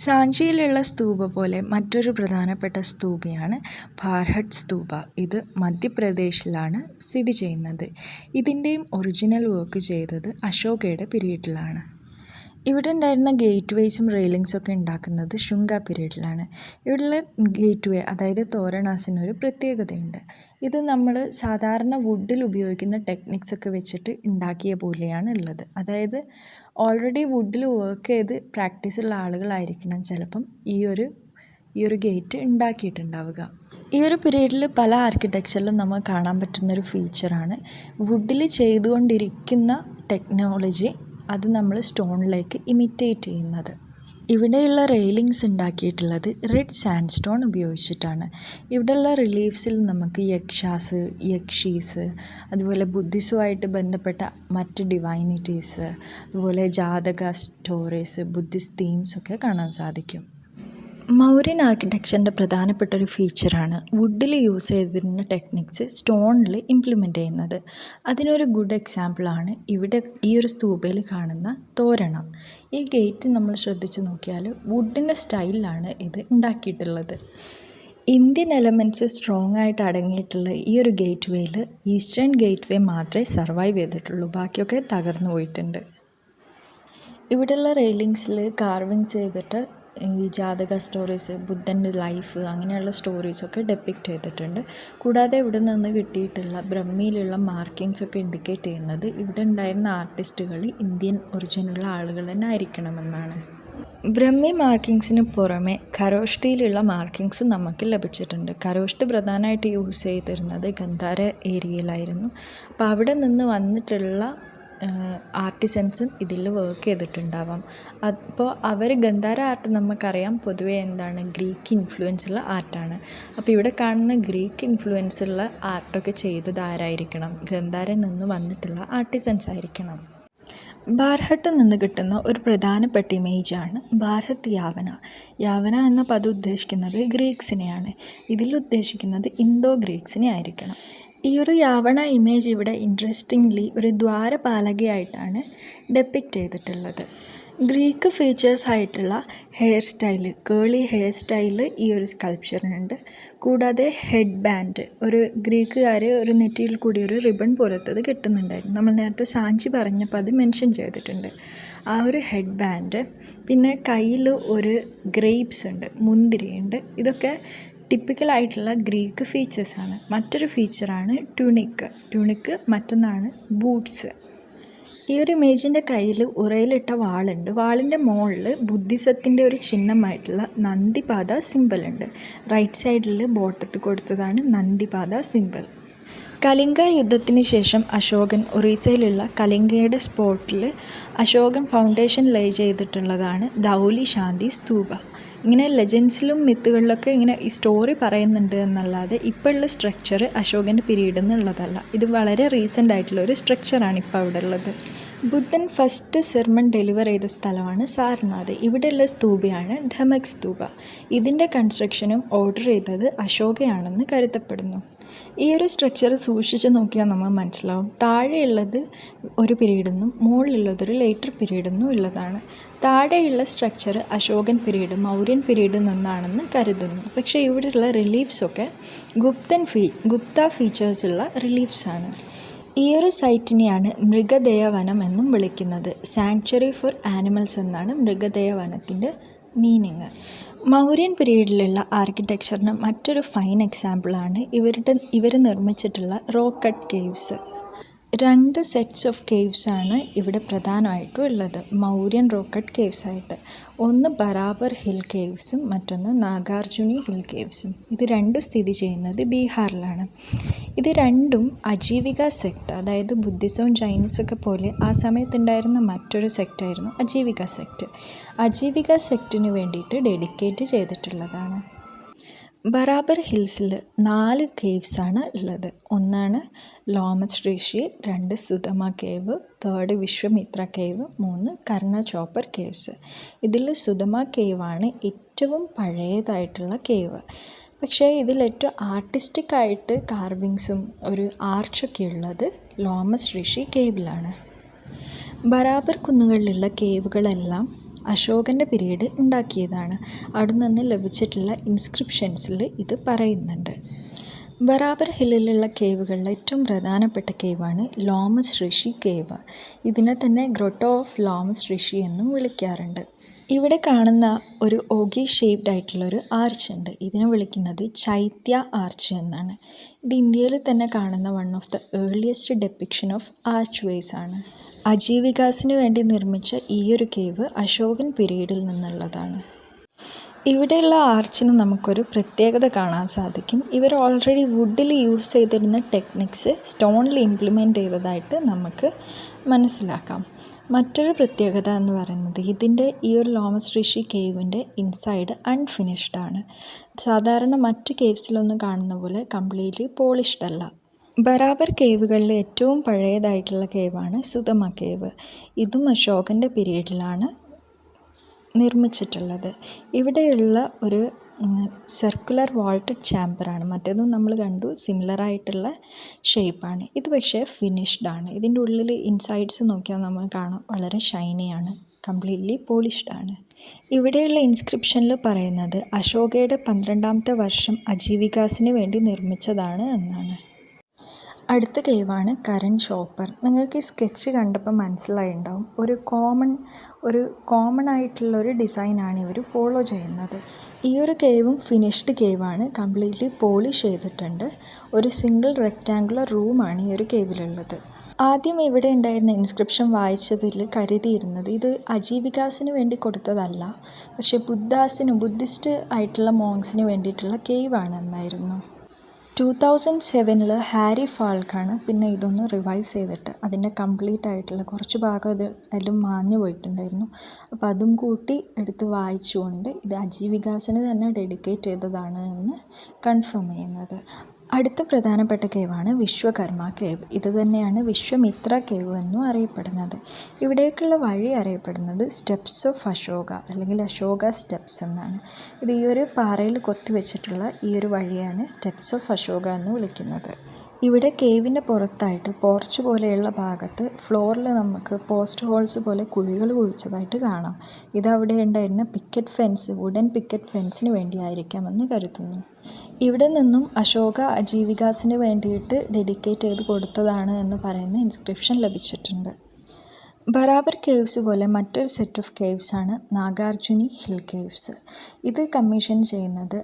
സാഞ്ചിയിലുള്ള സ്തൂപ പോലെ മറ്റൊരു പ്രധാനപ്പെട്ട സ്തൂപയാണ് ഭാർഹട്ട് സ്തൂപ. ഇത് മധ്യപ്രദേശിലാണ് സ്ഥിതി ചെയ്യുന്നത്. ഇതിൻ്റെയും ഒറിജിനൽ വർക്ക് ചെയ്തത് അശോകയുടെ പീരീഡിലാണ്. ഇവിടെ ഉണ്ടായിരുന്ന ഗേറ്റ് വേസും റെയിലിങ്സൊക്കെ ഉണ്ടാക്കുന്നത് ശുംഗ പീരീഡിലാണ്. ഇവിടെയുള്ള ഗേറ്റ് വേ അതായത് തോരണാസിനൊരു പ്രത്യേകതയുണ്ട്. ഇത് നമ്മൾ സാധാരണ വുഡിൽ ഉപയോഗിക്കുന്ന ടെക്നിക്സൊക്കെ വെച്ചിട്ട് ഉണ്ടാക്കിയ പോലെയാണ് ഉള്ളത്. അതായത് ഓൾറെഡി വുഡിൽ വർക്ക് ചെയ്ത് പ്രാക്ടീസുള്ള ആളുകളായിരിക്കണം ചിലപ്പം ഈ ഒരു ഗേറ്റ് ഉണ്ടാക്കിയിട്ടുണ്ടാവുക. ഈ ഒരു പീരീഡിൽ പല ആർക്കിടെക്ചറിലും നമുക്ക് കാണാൻ പറ്റുന്നൊരു ഫീച്ചറാണ് വുഡിൽ ചെയ്തുകൊണ്ടിരിക്കുന്ന ടെക്നോളജി അത് നമ്മൾ സ്റ്റോണിലേക്ക് ഇമിറ്റേറ്റ് ചെയ്യുന്നത്. ഇവിടെയുള്ള റെയിലിങ്സ് ഉണ്ടാക്കിയിട്ടുള്ളത് റെഡ് സാൻഡ് സ്റ്റോൺ ഉപയോഗിച്ചിട്ടാണ്. ഇവിടെയുള്ള റിലീഫ്സിൽ നമുക്ക് യക്ഷാസ്, യക്ഷീസ്, അതുപോലെ ബുദ്ധിസവുമായിട്ട് ബന്ധപ്പെട്ട മറ്റ് ഡിവൈനിറ്റീസ്, അതുപോലെ ജാതക സ്റ്റോറീസ്, ബുദ്ധിസ്റ്റ് തീംസൊക്കെ കാണാൻ സാധിക്കും. മൗര്യൻ ആർക്കിടെക്ചറിൻ്റെ പ്രധാനപ്പെട്ട ഒരു ഫീച്ചറാണ് വുഡിൽ യൂസ് ചെയ്തിരുന്ന ടെക്നിക്സ് സ്റ്റോണിൽ ഇംപ്ലിമെൻ്റ് ചെയ്യുന്നത്. അതിനൊരു ഗുഡ് എക്സാമ്പിളാണ് ഇവിടെ ഈ ഒരു സ്തൂപയിൽ കാണുന്ന തോരണം. ഈ ഗേറ്റ് നമ്മൾ ശ്രദ്ധിച്ച് നോക്കിയാൽ വുഡിൻ്റെ സ്റ്റൈലിലാണ് ഇത് ഉണ്ടാക്കിയിട്ടുള്ളത്. ഇന്ത്യൻ എലമെൻറ്റ്സ് സ്ട്രോങ് ആയിട്ട് അടങ്ങിയിട്ടുള്ള ഈ ഒരു ഗേറ്റ് വേയിൽ ഈസ്റ്റേൺ ഗേറ്റ് വേ മാത്രമേ സർവൈവ് ചെയ്തിട്ടുള്ളൂ, ബാക്കിയൊക്കെ തകർന്നു പോയിട്ടുണ്ട്. ഇവിടെയുള്ള റെയിലിങ്സിൽ കാർവിങ്സ് ചെയ്തിട്ട് ഈ ജാതക സ്റ്റോറീസ്, ബുദ്ധൻ്റെ ലൈഫ്, അങ്ങനെയുള്ള സ്റ്റോറീസൊക്കെ ഡെപ്പിക്റ്റ് ചെയ്തിട്ടുണ്ട്. കൂടാതെ ഇവിടെ നിന്ന് കിട്ടിയിട്ടുള്ള ബ്രഹ്മിയിലുള്ള മാർക്കിങ്സൊക്കെ ഇൻഡിക്കേറ്റ് ചെയ്യുന്നത് ഇവിടെ ഉണ്ടായിരുന്ന ആർട്ടിസ്റ്റുകൾ ഇന്ത്യൻ ഒറിജിനുള്ള ആളുകൾ തന്നെ ആയിരിക്കണമെന്നാണ്. ബ്രഹ്മി മാർക്കിങ്സിന് പുറമെ ഖരോഷ്ടിയിലുള്ള മാർക്കിങ്സും നമുക്ക് ലഭിച്ചിട്ടുണ്ട്. ഖരോഷ്ടി പ്രധാനമായിട്ട് യൂസ് ചെയ്തിരുന്നത് ഗന്ധാര ഏരിയയിലായിരുന്നു. അപ്പോൾ അവിടെ നിന്ന് വന്നിട്ടുള്ള ആർട്ടിസൻസും ഇതിൽ വർക്ക് ചെയ്തിട്ടുണ്ടാവാം. അപ്പോൾ അവർ ഗന്ധാര ആർട്ട് നമുക്കറിയാം പൊതുവേ എന്താണ്, ഗ്രീക്ക് ഇൻഫ്ലുവൻസ് ഉള്ള ആർട്ടാണ്. അപ്പോൾ ഇവിടെ കാണുന്ന ഗ്രീക്ക് ഇൻഫ്ലുവൻസ് ഉള്ള ആർട്ടൊക്കെ ചെയ്തത് ആരായിരിക്കണം? ഗന്ധാരയിൽ നിന്ന് വന്നിട്ടുള്ള ആർട്ടിസൻസ് ആയിരിക്കണം. ബാർഹട്ടിൽ നിന്ന് കിട്ടുന്ന ഒരു പ്രധാനപ്പെട്ട ഇമേജാണ് ബാർഹട്ട് യാവന. യാവന എന്ന പദം ഉദ്ദേശിക്കുന്നത് ഗ്രീക്സിനെയാണ്. ഇതിൽ ഉദ്ദേശിക്കുന്നത് ഇന്തോ ഗ്രീക്സിനെ ആയിരിക്കണം. ഈ ഒരു യാവണ ഇമേജ് ഇവിടെ ഇൻട്രസ്റ്റിംഗ്ലി ഒരു ദ്വാരപാലകയായിട്ടാണ് ഡെപ്പിക്റ്റ് ചെയ്തിട്ടുള്ളത്. ഗ്രീക്ക് ഫീച്ചേഴ്സ് ആയിട്ടുള്ള ഹെയർ സ്റ്റൈല്, കേളി ഹെയർ സ്റ്റൈല് ഈ ഒരു സ്കൾപ്ചറിനുണ്ട്. കൂടാതെ ഹെഡ് ബാൻഡ്, ഒരു ഗ്രീക്കുകാർ ഒരു നെറ്റിയിൽ കൂടി ഒരു റിബൺ പോലത്തത് കെട്ടുന്നുണ്ടായിരുന്നു. നമ്മൾ നേരത്തെ സാഞ്ചി പറഞ്ഞപ്പോൾ അത് മെൻഷൻ ചെയ്തിട്ടുണ്ട്. ആ ഒരു ഹെഡ് ബാൻഡ്, പിന്നെ കയ്യിൽ ഒരു ഗ്രേപ്സ് ഉണ്ട്, മുന്തിരിയുണ്ട്. ഇതൊക്കെ ടിപ്പിക്കലായിട്ടുള്ള ഗ്രീക്ക് ഫീച്ചേഴ്സാണ്. മറ്റൊരു ഫീച്ചറാണ് ട്യൂണിക്ക്, മറ്റൊന്നാണ് ബൂട്ട്സ്. ഈ ഒരു ഇമേജിൻ്റെ കയ്യിൽ ഉറയിലിട്ട വാളുണ്ട്. വാളിൻ്റെ മുകളിൽ ബുദ്ധിസത്തിൻ്റെ ഒരു ചിഹ്നമായിട്ടുള്ള നന്ദിപാത സിമ്പലുണ്ട്. റൈറ്റ് സൈഡിൽ ബോട്ടത്ത് കൊടുത്തതാണ് നന്ദിപാത സിമ്പൽ. കലിംഗ യുദ്ധത്തിന് ശേഷം അശോകൻ ഒറീസയിലുള്ള കലിംഗയുടെ സ്പോട്ടിൽ അശോകൻ ഫൗണ്ടേഷൻ ലേ ചെയ്തിട്ടുള്ളതാണ് ധൗലി ശാന്തി സ്തൂപ. ഇങ്ങനെ ലെജൻസിലും മിത്തുകളിലൊക്കെ ഇങ്ങനെ ഈ സ്റ്റോറി പറയുന്നുണ്ട് എന്നല്ലാതെ ഇപ്പോഴുള്ള സ്ട്രക്ചർ അശോകൻ്റെ പീരീഡിൽ നിന്നുള്ളതല്ല. ഇത് വളരെ റീസെൻ്റ് ആയിട്ടുള്ള ഒരു സ്ട്രക്ചറാണ് ഇപ്പോൾ അവിടെ ഉള്ളത്. ബുദ്ധൻ ഫസ്റ്റ് സെർമൺ ഡെലിവർ ചെയ്ത സ്ഥലമാണ് സാരനാഥ്. ഇവിടെയുള്ള സ്തൂപയാണ് ധമക് സ്തൂപ. ഇതിൻ്റെ കൺസ്ട്രക്ഷനും ഓർഡർ ചെയ്തത് അശോകയാണെന്ന് കരുതപ്പെടുന്നു. ഈ ഒരു സ്ട്രക്ചർ സൂക്ഷിച്ച് നോക്കിയാൽ നമ്മൾ മനസ്സിലാവും, താഴെയുള്ളത് ഒരു പീരീഡെന്നും മുകളിലുള്ളതൊരു ലേറ്റർ പീരീഡെന്നും ഉള്ളതാണ്. താഴെയുള്ള സ്ട്രക്ചർ അശോകൻ പീരീഡ്, മൗര്യൻ പീരീഡിൽ നിന്നാണെന്ന് കരുതുന്നു. പക്ഷേ ഇവിടെയുള്ള റിലീഫ്സൊക്കെ ഗുപ്ത ഫീച്ചേഴ്സുള്ള റിലീഫ്സാണ്. ഈ ഒരു സൈറ്റിനെയാണ് മൃഗദയ വനം എന്നും വിളിക്കുന്നത്. സാങ്ച്വറി ഫോർ ആനിമൽസ് എന്നാണ് മൃഗദയ വനത്തിൻ്റെ മീനിങ്. മൗര്യൻ പീരീഡിലുള്ള ആർക്കിടെക്ചറിന് മറ്റൊരു ഫൈൻ എക്സാമ്പിളാണ് ഇവർ നിർമ്മിച്ചിട്ടുള്ള rock cut caves. 2 sets of കേവ്സാണ് ഇവിടെ പ്രധാനമായിട്ടും ഉള്ളത് മൗര്യൻ റോക്ക് കട്ട് കേവ്സ് ആയിട്ട്. ഒന്ന് ബരാബർ ഹിൽ കേവ്സും മറ്റൊന്ന് നാഗാർജുനി ഹിൽ കേവ്സും. ഇത് രണ്ടും സ്ഥിതി ചെയ്യുന്നത് ബീഹാറിലാണ്. ഇത് രണ്ടും അജീവിക സെക്ട്, അതായത് ബുദ്ധിസവും ചൈനീസൊക്കെ പോലെ ആ സമയത്തുണ്ടായിരുന്ന മറ്റൊരു സെക്റ്റായിരുന്നു അജീവിക സെക്ട്. അജീവിക സെക്റ്റിന് വേണ്ടിയിട്ട് ഡെഡിക്കേറ്റ് ചെയ്തിട്ടുള്ളതാണ്. ബറാബർ ഹിൽസിൽ 4 കേവ്സാണ് ഉള്ളത്. ഒന്നാണ് ലോമസ് ഋഷി, 2 സുധമ കേവ്, 3 വിശ്വമിത്ര കേവ്, 3 കർണ ചോപ്പർ കേവ്സ്. ഇതിൽ സുധമ കേവാണ് ഏറ്റവും പഴയതായിട്ടുള്ള കേവ്. പക്ഷേ ഇതിലേറ്റവും ആർട്ടിസ്റ്റിക്കായിട്ട് കാർവിങ്സും ഒരു ആർച്ചൊക്കെ ഉള്ളത് ലോമസ് ഋഷി കേവിലാണ്. ബറാബർ കുന്നുകളിലുള്ള കേവുകളെല്ലാം അശോകൻ്റെ പീരീഡ് ഉണ്ടാക്കിയതാണ്. അവിടെ നിന്ന് ലഭിച്ചിട്ടുള്ള ഇൻസ്ക്രിപ്ഷൻസിൽ ഇത് പറയുന്നുണ്ട്. ബറാബർ ഹില്ലിലുള്ള കേവുകളിൽ ഏറ്റവും പ്രധാനപ്പെട്ട കേവാണ് ലോമസ് ഋഷി കേവ്. ഇതിനെ തന്നെ ഗ്രോട്ടോ ഓഫ് ലോമസ് ഋഷി എന്നും വിളിക്കാറുണ്ട്. ഇവിടെ കാണുന്ന ഒരു ഓഗി ഷേപ്ഡ് ആയിട്ടുള്ളൊരു ആർച്ച് ഉണ്ട്. ഇതിനെ വിളിക്കുന്നത് ചൈത്യ ആർച്ച് എന്നാണ്. ഇത് ഇന്ത്യയിൽ തന്നെ കാണുന്ന one of the earliest depiction of archways ആണ്. അജീവികാസിന് വേണ്ടി നിർമ്മിച്ച ഈ ഒരു കേവ് അശോകൻ പീരീഡിൽ നിന്നുള്ളതാണ്. ഇവിടെയുള്ള ആർച്ചിന് നമുക്കൊരു പ്രത്യേകത കാണാൻ സാധിക്കും. ഇവർ ഓൾറെഡി വുഡിൽ യൂസ് ചെയ്തിരുന്ന ടെക്നിക്സ് സ്റ്റോണിൽ ഇംപ്ലിമെൻ്റ് ചെയ്തതായിട്ട് നമുക്ക് മനസ്സിലാക്കാം. മറ്റൊരു പ്രത്യേകത എന്ന് പറയുന്നത് ഇതിൻ്റെ ഈ ഒരു ലോമസ് ഋഷി കേവിൻ്റെ ഇൻസൈഡ് അൺഫിനിഷ്ഡ് ആണ്. സാധാരണ മറ്റ് കേവ്സിലൊന്നും കാണുന്ന പോലെ കംപ്ലീറ്റ്ലി പോളിഷ്ഡ് അല്ല. ബറാബർ കേവുകളിൽ ഏറ്റവും പഴയതായിട്ടുള്ള കേവാണ് സുധമ കേവ്. ഇതും അശോകൻ്റെ പീരീഡിലാണ് നിർമ്മിച്ചിട്ടുള്ളത്. ഇവിടെയുള്ള ഒരു സർക്കുലർ വാൾട്ടഡ് ചാമ്പറാണ്. മറ്റേതും നമ്മൾ കണ്ടു സിമിലറായിട്ടുള്ള ഷേപ്പാണ്. ഇത് പക്ഷേ ഫിനിഷ്ഡ് ആണ്. ഇതിൻ്റെ ഉള്ളിൽ ഇൻസൈഡ്സ് നോക്കിയാൽ നമ്മൾ കാണാം വളരെ ഷൈനിയാണ്, കംപ്ലീറ്റ്ലി പോളിഷ്ഡ് ആണ്. ഇവിടെയുള്ള ഇൻസ്ക്രിപ്ഷനിൽ പറയുന്നത് അശോകയുടെ 12ാമത്തെ വർഷം അജീവികാസിന് വേണ്ടി നിർമ്മിച്ചതാണ് എന്നാണ്. അടുത്ത കേവാണ് കരൺ ഷോപ്പർ. നിങ്ങൾക്ക് ഈ സ്കെച്ച് കണ്ടപ്പോൾ മനസ്സിലായിട്ടുണ്ടാവും, ഒരു കോമൺ ആയിട്ടുള്ളൊരു ഡിസൈനാണ് ഇവർ ഫോളോ ചെയ്യുന്നത്. ഈ ഒരു കേവും ഫിനിഷ്ഡ് കേവാണ്, കംപ്ലീറ്റ്ലി പോളിഷ് ചെയ്തിട്ടുണ്ട്. ഒരു സിംഗിൾ റെക്റ്റാങ്കുലർ റൂമാണ് ഈ ഒരു കേവിലുള്ളത്. ആദ്യം ഇവിടെ ഉണ്ടായിരുന്ന ഇൻസ്ക്രിപ്ഷൻ വായിച്ചതിൽ കരുതിയിരുന്നത് ഇത് അജീവികാസിന് വേണ്ടി കൊടുത്തതല്ല, പക്ഷേ ബുദ്ധിസ്റ്റ് ആയിട്ടുള്ള മോങ്സിന് വേണ്ടിയിട്ടുള്ള കേവാണ് എന്നായിരുന്നു. 2007 ഹാരി ഫാൾക്കാണ് പിന്നെ ഇതൊന്ന് റിവൈസ് ചെയ്തിട്ട് അതിൻ്റെ കംപ്ലീറ്റ് ആയിട്ടുള്ള കുറച്ച് ഭാഗം അതിലും മാഞ്ഞു പോയിട്ടുണ്ടായിരുന്നു. അപ്പോൾ അതും കൂട്ടി എടുത്ത് വായിച്ചുകൊണ്ട് ഇത് അജീവികാസിന് തന്നെ ഡെഡിക്കേറ്റ് ചെയ്തതാണ് എന്ന് കൺഫേം ചെയ്യുന്നത്. അടുത്ത പ്രധാനപ്പെട്ട കേവാണ് വിശ്വകർമ്മ കേവ്. ഇത് തന്നെയാണ് വിശ്വമിത്ര കേവ് എന്നും അറിയപ്പെടുന്നത്. ഇവിടേക്കുള്ള വഴി അറിയപ്പെടുന്നത് സ്റ്റെപ്സ് ഓഫ് അശോക അല്ലെങ്കിൽ അശോക സ്റ്റെപ്സ് എന്നാണ്. ഇത് ഈ ഒരു പാറയിൽ കൊത്തിവെച്ചിട്ടുള്ള ഈ ഒരു വഴിയാണ് സ്റ്റെപ്സ് ഓഫ് അശോക എന്ന് വിളിക്കുന്നത്. ഇവിടെ കേവിൻ്റെ പുറത്തായിട്ട് പോർച്ച് പോലെയുള്ള ഭാഗത്ത് ഫ്ലോറിൽ നമുക്ക് പോസ്റ്റ് ഹോൾസ് പോലെ കുഴികൾ കുഴിച്ചതായിട്ട് കാണാം. ഇതവിടെ ഉണ്ടായിരുന്ന വുഡൻ പിക്കറ്റ് ഫെൻസിന് വേണ്ടിയായിരിക്കാമെന്ന് കരുതുന്നു. ഇവിടെ നിന്നും അശോക അജീവികാസിന് വേണ്ടിയിട്ട് ഡെഡിക്കേറ്റ് ചെയ്ത് കൊടുത്തതാണ് എന്ന് പറയുന്ന ഇൻസ്ക്രിപ്ഷൻ ലഭിച്ചിട്ടുണ്ട്. ബറാബർ കേവ്സ് പോലെ മറ്റൊരു സെറ്റ് ഓഫ് കേവ്സാണ് നാഗാർജുനി ഹിൽ കേവ്സ്. ഇത് കമ്മീഷൻ ചെയ്യുന്നത്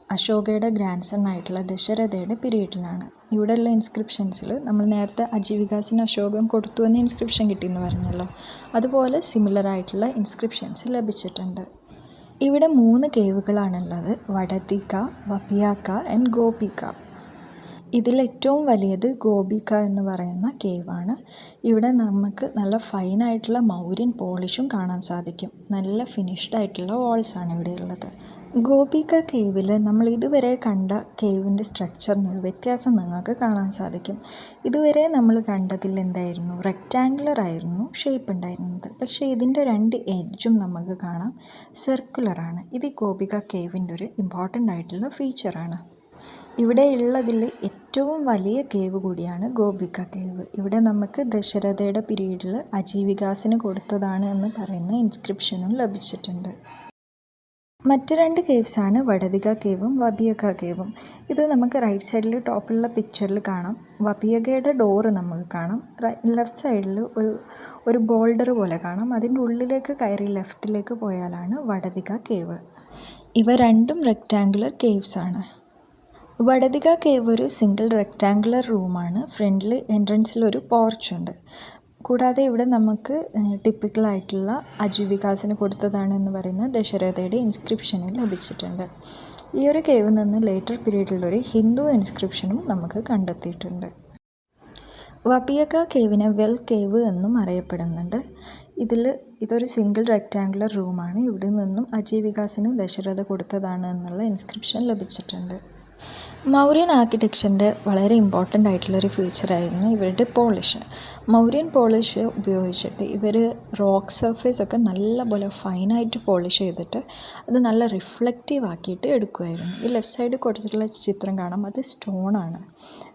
അശോകയുടെ ഗ്രാൻഡ് സൺ ആയിട്ടുള്ള ദശരഥയുടെ പീരീഡിലാണ്. ഇവിടെയുള്ള ഇൻസ്ക്രിപ്ഷൻസിൽ നമ്മൾ നേരത്തെ അജീവികാസിന് അശോകം കൊടുത്തു എന്ന ഇൻസ്ക്രിപ്ഷൻ കിട്ടിയെന്ന് പറഞ്ഞല്ലോ, അതുപോലെ സിമിലർ ആയിട്ടുള്ള ഇൻസ്ക്രിപ്ഷൻസ് ലഭിച്ചിട്ടുണ്ട്. ഇവിടെ 3 കേവുകളാണുള്ളത്: വടതിക, വപിയാക്ക ആൻഡ് ഗോപിക. ഇതിലേറ്റവും വലിയത് ഗോപിക എന്ന് പറയുന്ന കേവാണ്. ഇവിടെ നമുക്ക് നല്ല ഫൈനായിട്ടുള്ള മൗര്യൻ പോളിഷും കാണാൻ സാധിക്കും. നല്ല ഫിനിഷ്ഡ് ആയിട്ടുള്ള വാൾസാണ് ഇവിടെയുള്ളത്. ഗോപിക കേവിൽ നമ്മൾ ഇതുവരെ കണ്ട കേവിൻ്റെ സ്ട്രക്ചറിനൊരു വ്യത്യാസം നിങ്ങൾക്ക് കാണാൻ സാധിക്കും. ഇതുവരെ നമ്മൾ കണ്ടതിൽ എന്തായിരുന്നു, റെക്റ്റാങ്കുലർ ആയിരുന്നു ഷേപ്പ് ഉണ്ടായിരുന്നത്. പക്ഷേ ഇതിൻ്റെ 2 എഡ്ജും നമുക്ക് കാണാം സർക്കുലറാണ്. ഇത് ഗോപിക കേവിൻ്റെ ഒരു ഇമ്പോർട്ടൻ്റ് ആയിട്ടുള്ള ഫീച്ചറാണ്. ഇവിടെ ഉള്ളതിൽ ഏറ്റവും വലിയ കേവ് കൂടിയാണ് ഗോപിക കേവ്. ഇവിടെ നമുക്ക് ദശരഥയുടെ പീരീഡിൽ അജീവികാസിന് കൊടുത്തതാണ് എന്ന് പറയുന്ന ഇൻസ്ക്രിപ്ഷനും ലഭിച്ചിട്ടുണ്ട്. മറ്റ് 2 കേവ്സാണ് വടതിക കേവും വപിയക കേവും. ഇത് നമുക്ക് റൈറ്റ് സൈഡിൽ ടോപ്പിലുള്ള പിക്ചറിൽ കാണാം. വപിയകയുടെ ഡോറ് നമുക്ക് കാണാം. ലെഫ്റ്റ് സൈഡിൽ ഒരു ബോൾഡർ പോലെ കാണാം. അതിൻ്റെ ഉള്ളിലേക്ക് കയറി ലെഫ്റ്റിലേക്ക് പോയാലാണ് വടതിക കേവ്. ഇവ രണ്ടും റെക്റ്റാങ്കുലർ കേവ്സാണ്. വടതിക കേവ് ഒരു സിംഗിൾ റെക്റ്റാങ്കുലർ റൂമാണ്. ഫ്രണ്ടിൽ എൻട്രൻസിലൊരു പോർച്ചുണ്ട്. കൂടാതെ ഇവിടെ നമുക്ക് ടിപ്പിക്കലായിട്ടുള്ള അജീവികാസിന് കൊടുത്തതാണെന്ന് പറയുന്ന ദശരഥയുടെ ഇൻസ്ക്രിപ്ഷനിൽ ലഭിച്ചിട്ടുണ്ട്. ഈ ഒരു കേവിൽ നിന്ന് ലേറ്റർ പീരീഡിലൊരു ഹിന്ദു ഇൻസ്ക്രിപ്ഷനും നമുക്ക് കണ്ടെത്തിയിട്ടുണ്ട്. വപിയക കേവിനെ വെൽ കേവ് എന്നും അറിയപ്പെടുന്നുണ്ട്. ഇതൊരു സിംഗിൾ റെക്റ്റാങ്കുലർ റൂമാണ്. ഇവിടെ നിന്നും അജീവികാസിന് ദശരഥ കൊടുത്തതാണ് എന്നുള്ള ഇൻസ്ക്രിപ്ഷൻ ലഭിച്ചിട്ടുണ്ട്. മൗര്യൻ ആർക്കിടെക്ചറിൻ്റെ വളരെ ഇമ്പോർട്ടൻ്റ് ആയിട്ടുള്ളൊരു ഫീച്ചറായിരുന്നു ഇവരുടെ പോളിഷ്. മൗര്യൻ പോളിഷ് ഉപയോഗിച്ചിട്ട് ഇവർ റോക്ക് സർഫേസൊക്കെ നല്ലപോലെ ഫൈനായിട്ട് പോളിഷ് ചെയ്തിട്ട് അത് നല്ല റിഫ്ലക്റ്റീവ് ആക്കിയിട്ട് എടുക്കുമായിരുന്നു. ഈ ലെഫ്റ്റ് സൈഡിൽ കൊടുത്തിട്ടുള്ള ചിത്രം കാണാം, അത് സ്റ്റോണാണ്.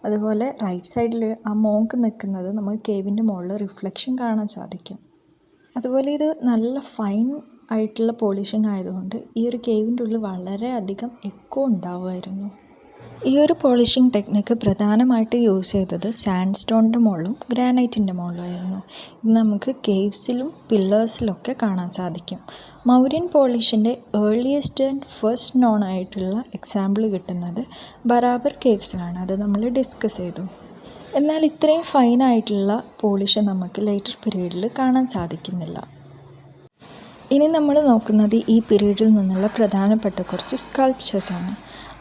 അതുപോലെ റൈറ്റ് സൈഡിൽ ആ മോങ്ക് നിൽക്കുന്നത് നമുക്ക് കേവിൻ്റെ മുകളിൽ റിഫ്ലക്ഷൻ കാണാൻ സാധിക്കും. അതുപോലെ ഇത് നല്ല ഫൈൻ ആയിട്ടുള്ള പോളിഷിങ് ആയതുകൊണ്ട് ഈ ഒരു കേവിൻ്റെ ഉള്ളിൽ വളരെയധികം എക്കോ ഉണ്ടാവുമായിരുന്നു. ഈ ഒരു പോളിഷിംഗ് ടെക്നിക്ക് പ്രധാനമായിട്ട് യൂസ് ചെയ്തത് സാൻഡ് സ്റ്റോണിൻ്റെ മുകളിലും ഗ്രാനൈറ്റിൻ്റെ മുകളിലുമായിരുന്നു. ഇത് നമുക്ക് കേവ്സിലും പില്ലേഴ്സിലൊക്കെ കാണാൻ സാധിക്കും. മൗര്യൻ പോളിഷിൻ്റെ ഏർലിയസ്റ്റ് ആൻഡ് ഫസ്റ്റ് നോൺ ആയിട്ടുള്ള എക്സാമ്പിൾ കിട്ടുന്നത് ബറാബർ കേവ്സിലാണ്. അത് നമ്മൾ ഡിസ്കസ് ചെയ്തു. എന്നാൽ ഇത്രയും ഫൈനായിട്ടുള്ള പോളിഷ് നമുക്ക് ലേറ്റർ പീരീഡിൽ കാണാൻ സാധിക്കുന്നില്ല. ഇനി നമ്മൾ നോക്കുന്നത് ഈ പീരീഡിൽ നിന്നുള്ള പ്രധാനപ്പെട്ട കുറച്ച് സ്കൾപ്ചേഴ്സാണ്.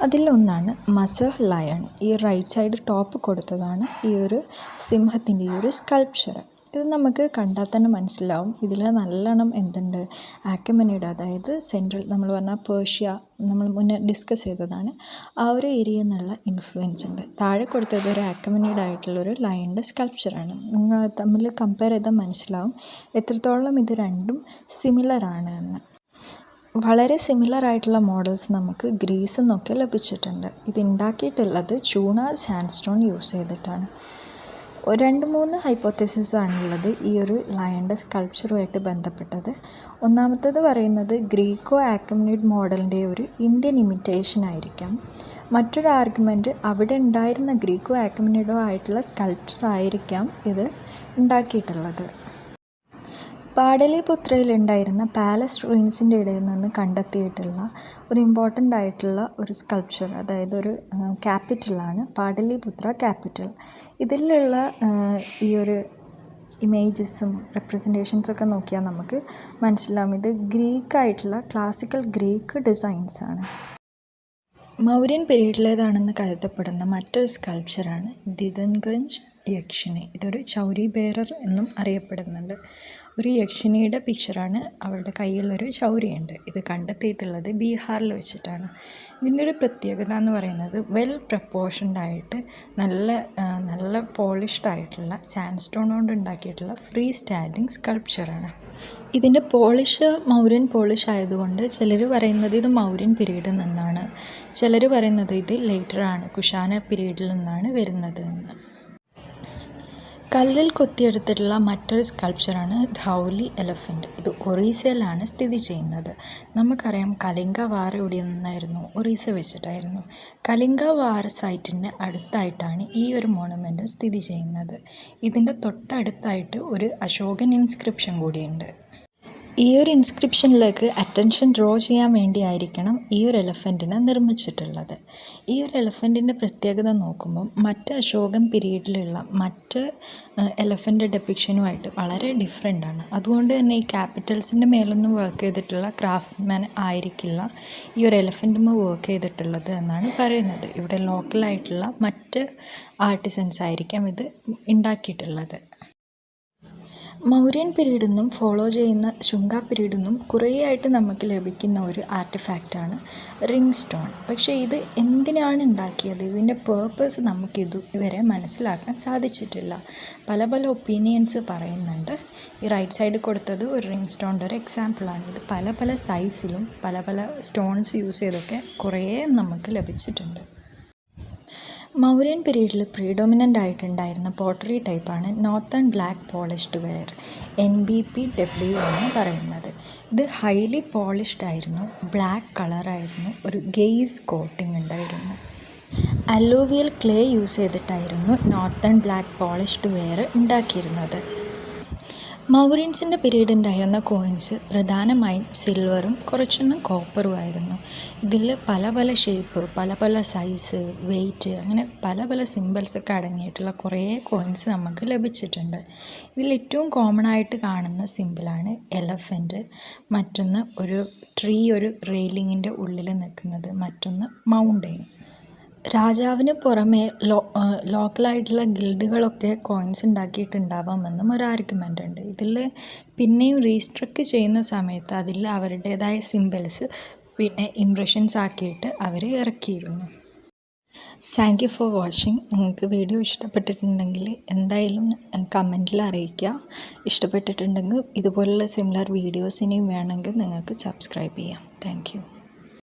അതിലൊന്നാണ് മസഹ് ലയൺ. ഈ റൈറ്റ് സൈഡ് ടോപ്പ് കൊടുത്തതാണ് ഈ ഒരു സിംഹത്തിൻ്റെ ഈ ഒരു സ്കൾപ്ചർ. ഇത് നമുക്ക് കണ്ടാൽ തന്നെ മനസ്സിലാവും ഇതിൽ നല്ലോണം എന്തുണ്ട്, ആക്കമനയുടെ അതായത് സെൻട്രൽ നമ്മൾ പറഞ്ഞാൽ പേർഷ്യ നമ്മൾ മുന്നേ ഡിസ്കസ് ചെയ്തതാണ്, ആ ഒരു ഏരിയയിൽ നിന്നുള്ള ഇൻഫ്ലുവൻസ് ഉണ്ട്. താഴെ കൊടുത്തത് ഒരു ആക്കമനയുടെ ആയിട്ടുള്ളൊരു ലയണിൻ്റെ സ്കൾപ്ചറാണ്. നിങ്ങൾ തമ്മിൽ കമ്പയർ ചെയ്താൽ മനസ്സിലാവും എത്രത്തോളം ഇത് രണ്ടും സിമിലറാണ് എന്ന്. വളരെ സിമിലർ ആയിട്ടുള്ള മോഡൽസ് നമുക്ക് ഗ്രീസിൽ നിന്നൊക്കെ ലഭിച്ചിട്ടുണ്ട്. ഇത് ഉണ്ടാക്കിയിട്ടുള്ളത് ചൂണ സാൻഡ് സ്റ്റോൺ യൂസ് ചെയ്തിട്ടാണ്. 2-3 ഹൈപ്പോത്തസിസ് ആണുള്ളത് ഈ ഒരു ലയണിൻ്റെ സ്കൾപ്ചറുമായിട്ട് ബന്ധപ്പെട്ടത്. ഒന്നാമത്തേത് പറയുന്നത് ഗ്രീക്കോ ആക്യുമിനിഡ് മോഡലിൻ്റെ ഒരു ഇന്ത്യൻ ഇമിറ്റേഷൻ ആയിരിക്കാം. മറ്റൊരു ആർഗ്യുമെൻറ്റ് അവിടെ ഉണ്ടായിരുന്ന ഗ്രീക്കോ ആക്യുമിനിഡോ ആയിട്ടുള്ള സ്കൾപ്ചർ ആയിരിക്കാം ഇത് ഉണ്ടാക്കിയിട്ടുള്ളത്. പാടലിപുത്രയിലുണ്ടായിരുന്ന പാലസ് റൂയിൻസിൻ്റെ ഇടയിൽ നിന്ന് കണ്ടെത്തിയിട്ടുള്ള ഒരു ഇമ്പോർട്ടൻ്റ് ആയിട്ടുള്ള ഒരു സ്കൾപ്ചർ, അതായത് ഒരു ക്യാപിറ്റലാണ് പാടലിപുത്ര ക്യാപിറ്റൽ. ഇതിലുള്ള ഈ ഒരു ഇമേജസും റെപ്രസെൻറ്റേഷൻസൊക്കെ നോക്കിയാൽ നമുക്ക് മനസ്സിലാവും ഇത് ഗ്രീക്കായിട്ടുള്ള ക്ലാസിക്കൽ ഗ്രീക്ക് ഡിസൈൻസാണ്. മൗര്യൻ പീരീഡിലേതാണെന്ന് കരുതപ്പെടുന്ന മറ്റൊരു സ്കൾപ്ചറാണ് ദിദൻഗഞ്ച് യക്ഷിണി. ഇതൊരു ചൗരി ബേറർ എന്നും അറിയപ്പെടുന്നുണ്ട്. ഒരു യക്ഷിണിയുടെ പിക്ചറാണ്, അവളുടെ കയ്യിലൊരു ചൗരിയുണ്ട്. ഇത് കണ്ടെത്തിയിട്ടുള്ളത് ബീഹാറിൽ വെച്ചിട്ടാണ്. ഇതിൻ്റെ ഒരു പ്രത്യേകത എന്ന് പറയുന്നത് വെൽ പ്രപ്പോർഷൻഡ് ആയിട്ട് നല്ല പോളിഷ്ഡ് ആയിട്ടുള്ള സാൻഡ്സ്റ്റോൺ കൊണ്ട് ഉണ്ടാക്കിയിട്ടുള്ള ഫ്രീ സ്റ്റാൻഡിങ് സ്കൾപ്ചറാണ്. ഇതിൻ്റെ പോളിഷ് മൗര്യൻ പോളിഷ് ആയതുകൊണ്ട് ചിലർ പറയുന്നത് ഇത് മൗര്യൻ പീരീഡിൽ നിന്നാണ്, ചിലർ പറയുന്നത് ഇത് ലേറ്ററാണ്, കുഷാന പീരീഡിൽ നിന്നാണ് വരുന്നത് എന്ന്. കല്ലിൽ കൊത്തിയെടുത്തിട്ടുള്ള മറ്റൊരു സ്കൾപ്ചറാണ് ധൗലി എലഫൻറ്റ്. ഇത് ഒറീസയിലാണ് സ്ഥിതി ചെയ്യുന്നത്. നമുക്കറിയാം കലിംഗ വാർ ഇവിടെ നിന്നായിരുന്നു, ഒറീസ വെച്ചിട്ടായിരുന്നു. കലിംഗ വാർ സൈറ്റിൻ്റെ അടുത്തായിട്ടാണ് ഈ ഒരു മോണമെൻറ്റും സ്ഥിതി ചെയ്യുന്നത്. ഇതിൻ്റെ തൊട്ടടുത്തായിട്ട് ഒരു അശോകൻ ഇൻസ്ക്രിപ്ഷൻ കൂടിയുണ്ട്. ഈ ഒരു ഇൻസ്ക്രിപ്ഷനിലേക്ക് അറ്റൻഷൻ ഡ്രോ ചെയ്യാൻ വേണ്ടിയായിരിക്കണം ഈ ഒരു എലഫൻറ്റിനെ നിർമ്മിച്ചിട്ടുള്ളത്. ഈ ഒരു എലഫൻറ്റിൻ്റെ പ്രത്യേകത നോക്കുമ്പം മറ്റ് അശോകൻ പീരീഡിലുള്ള മറ്റ് എലഫൻ്റ് ഡെപ്പിക്ഷനുമായിട്ട് വളരെ ഡിഫറെൻ്റാണ്. അതുകൊണ്ട് തന്നെ ഈ ക്യാപിറ്റൽസിൻ്റെ മേലൊന്നും വർക്ക് ചെയ്തിട്ടുള്ള ക്രാഫ്റ്റ്മാൻ ആയിരിക്കില്ല ഈ ഒരു എലഫൻറ്റുമ്പോൾ വർക്ക് ചെയ്തിട്ടുള്ളത് എന്നാണ് പറയുന്നത്. ഇവിടെ ലോക്കലായിട്ടുള്ള മറ്റ് ആർട്ടിസൻസ് ആയിരിക്കാം ഇത് ഉണ്ടാക്കിയിട്ടുള്ളത്. മൗര്യൻ പീരീഡിൽ നിന്നും ഫോളോ ചെയ്യുന്ന ശുംഗ പീരീഡിൽ നിന്നും കുറേയായിട്ട് നമുക്ക് ലഭിക്കുന്ന ഒരു ആർട്ടിഫാക്റ്റാണ് റിംഗ് സ്റ്റോൺ. പക്ഷേ ഇത് എന്തിനാണ് ഉണ്ടാക്കിയത്, ഇതിൻ്റെ പേർപ്പസ് നമുക്ക് ഇതുവരെ മനസ്സിലാക്കാൻ സാധിച്ചിട്ടില്ല. പല ഒപ്പീനിയൻസ് പറയുന്നുണ്ട്. ഈ റൈറ്റ് സൈഡ് കൊടുത്തത് ഒരു റിംഗ് സ്റ്റോണിൻ്റെ ഒരു എക്സാമ്പിളാണ്. ഇത് പല സൈസിലും പല സ്റ്റോൺസ് യൂസ് ചെയ്തൊക്കെ കുറേ നമുക്ക് ലഭിച്ചിട്ടുണ്ട്. മൗര്യൻ പീരീഡിൽ പ്രീഡോമിനൻ്റ് ആയിട്ടുണ്ടായിരുന്ന പോട്ടറി ടൈപ്പാണ് northern black polished ware, NBPW എന്ന് പറയുന്നത്. ഇത് ഹൈലി പോളിഷ്ഡ് ആയിരുന്നു, ബ്ലാക്ക് കളറായിരുന്നു, ഒരു ഗെയ്സ് കോട്ടിംഗ് ഉണ്ടായിരുന്നു. അലൂവിയൽ ക്ലേ യൂസ് ചെയ്തിട്ടായിരുന്നു നോർത്തേൺ ബ്ലാക്ക് പോളിഷ്ഡ് വെയർ ഉണ്ടാക്കിയിരുന്നത്. മൗര്യൻസിൻ്റെ പീരീഡ് ഉണ്ടായിരുന്ന കോയിൻസ് പ്രധാനമായും സിൽവറും കുറച്ചെണ്ണം കോപ്പറും ആയിരുന്നു. ഇതിൽ പല ഷേപ്പ്, പല സൈസ്, വെയ്റ്റ്, അങ്ങനെ പല സിമ്പിൾസൊക്കെ അടങ്ങിയിട്ടുള്ള കുറേ കോയിൻസ് നമുക്ക് ലഭിച്ചിട്ടുണ്ട്. ഇതിൽ ഏറ്റവും കോമൺ ആയിട്ട് കാണുന്ന സിമ്പിളാണ് എലഫൻറ്റ്, മറ്റൊന്ന് ഒരു ട്രീ ഒരു റെയിലിങ്ങിൻ്റെ ഉള്ളിൽ നിൽക്കുന്നത്, മറ്റൊന്ന് മൗണ്ടെയിൻ. രാജാവിന് പുറമേ ലോക്കലായിട്ടുള്ള ഗിൽഡുകളൊക്കെ കോയിൻസ് ഉണ്ടാക്കിയിട്ടുണ്ടാവാമെന്നും ഒരു ആർഗ്യുമെൻ്റ് ഉണ്ട്. ഇതിൽ പിന്നെയും റീസ്ട്രക്ട് ചെയ്യുന്ന സമയത്ത് അതിൽ അവരുടേതായ സിമ്പിൾസ് പിന്നെ ഇംപ്രഷൻസ് ആക്കിയിട്ട് അവർ ഇറക്കിയിരുന്നു. Thank you for watching. നിങ്ങൾക്ക് വീഡിയോ ഇഷ്ടപ്പെട്ടിട്ടുണ്ടെങ്കിൽ എന്തായാലും കമൻറ്റിൽ അറിയിക്കുക. ഇഷ്ടപ്പെട്ടിട്ടുണ്ടെങ്കിൽ ഇതുപോലുള്ള സിമിലർ വീഡിയോസ് ഇനിയും വേണമെങ്കിൽ നിങ്ങൾക്ക് സബ്സ്ക്രൈബ് ചെയ്യാം. Thank you.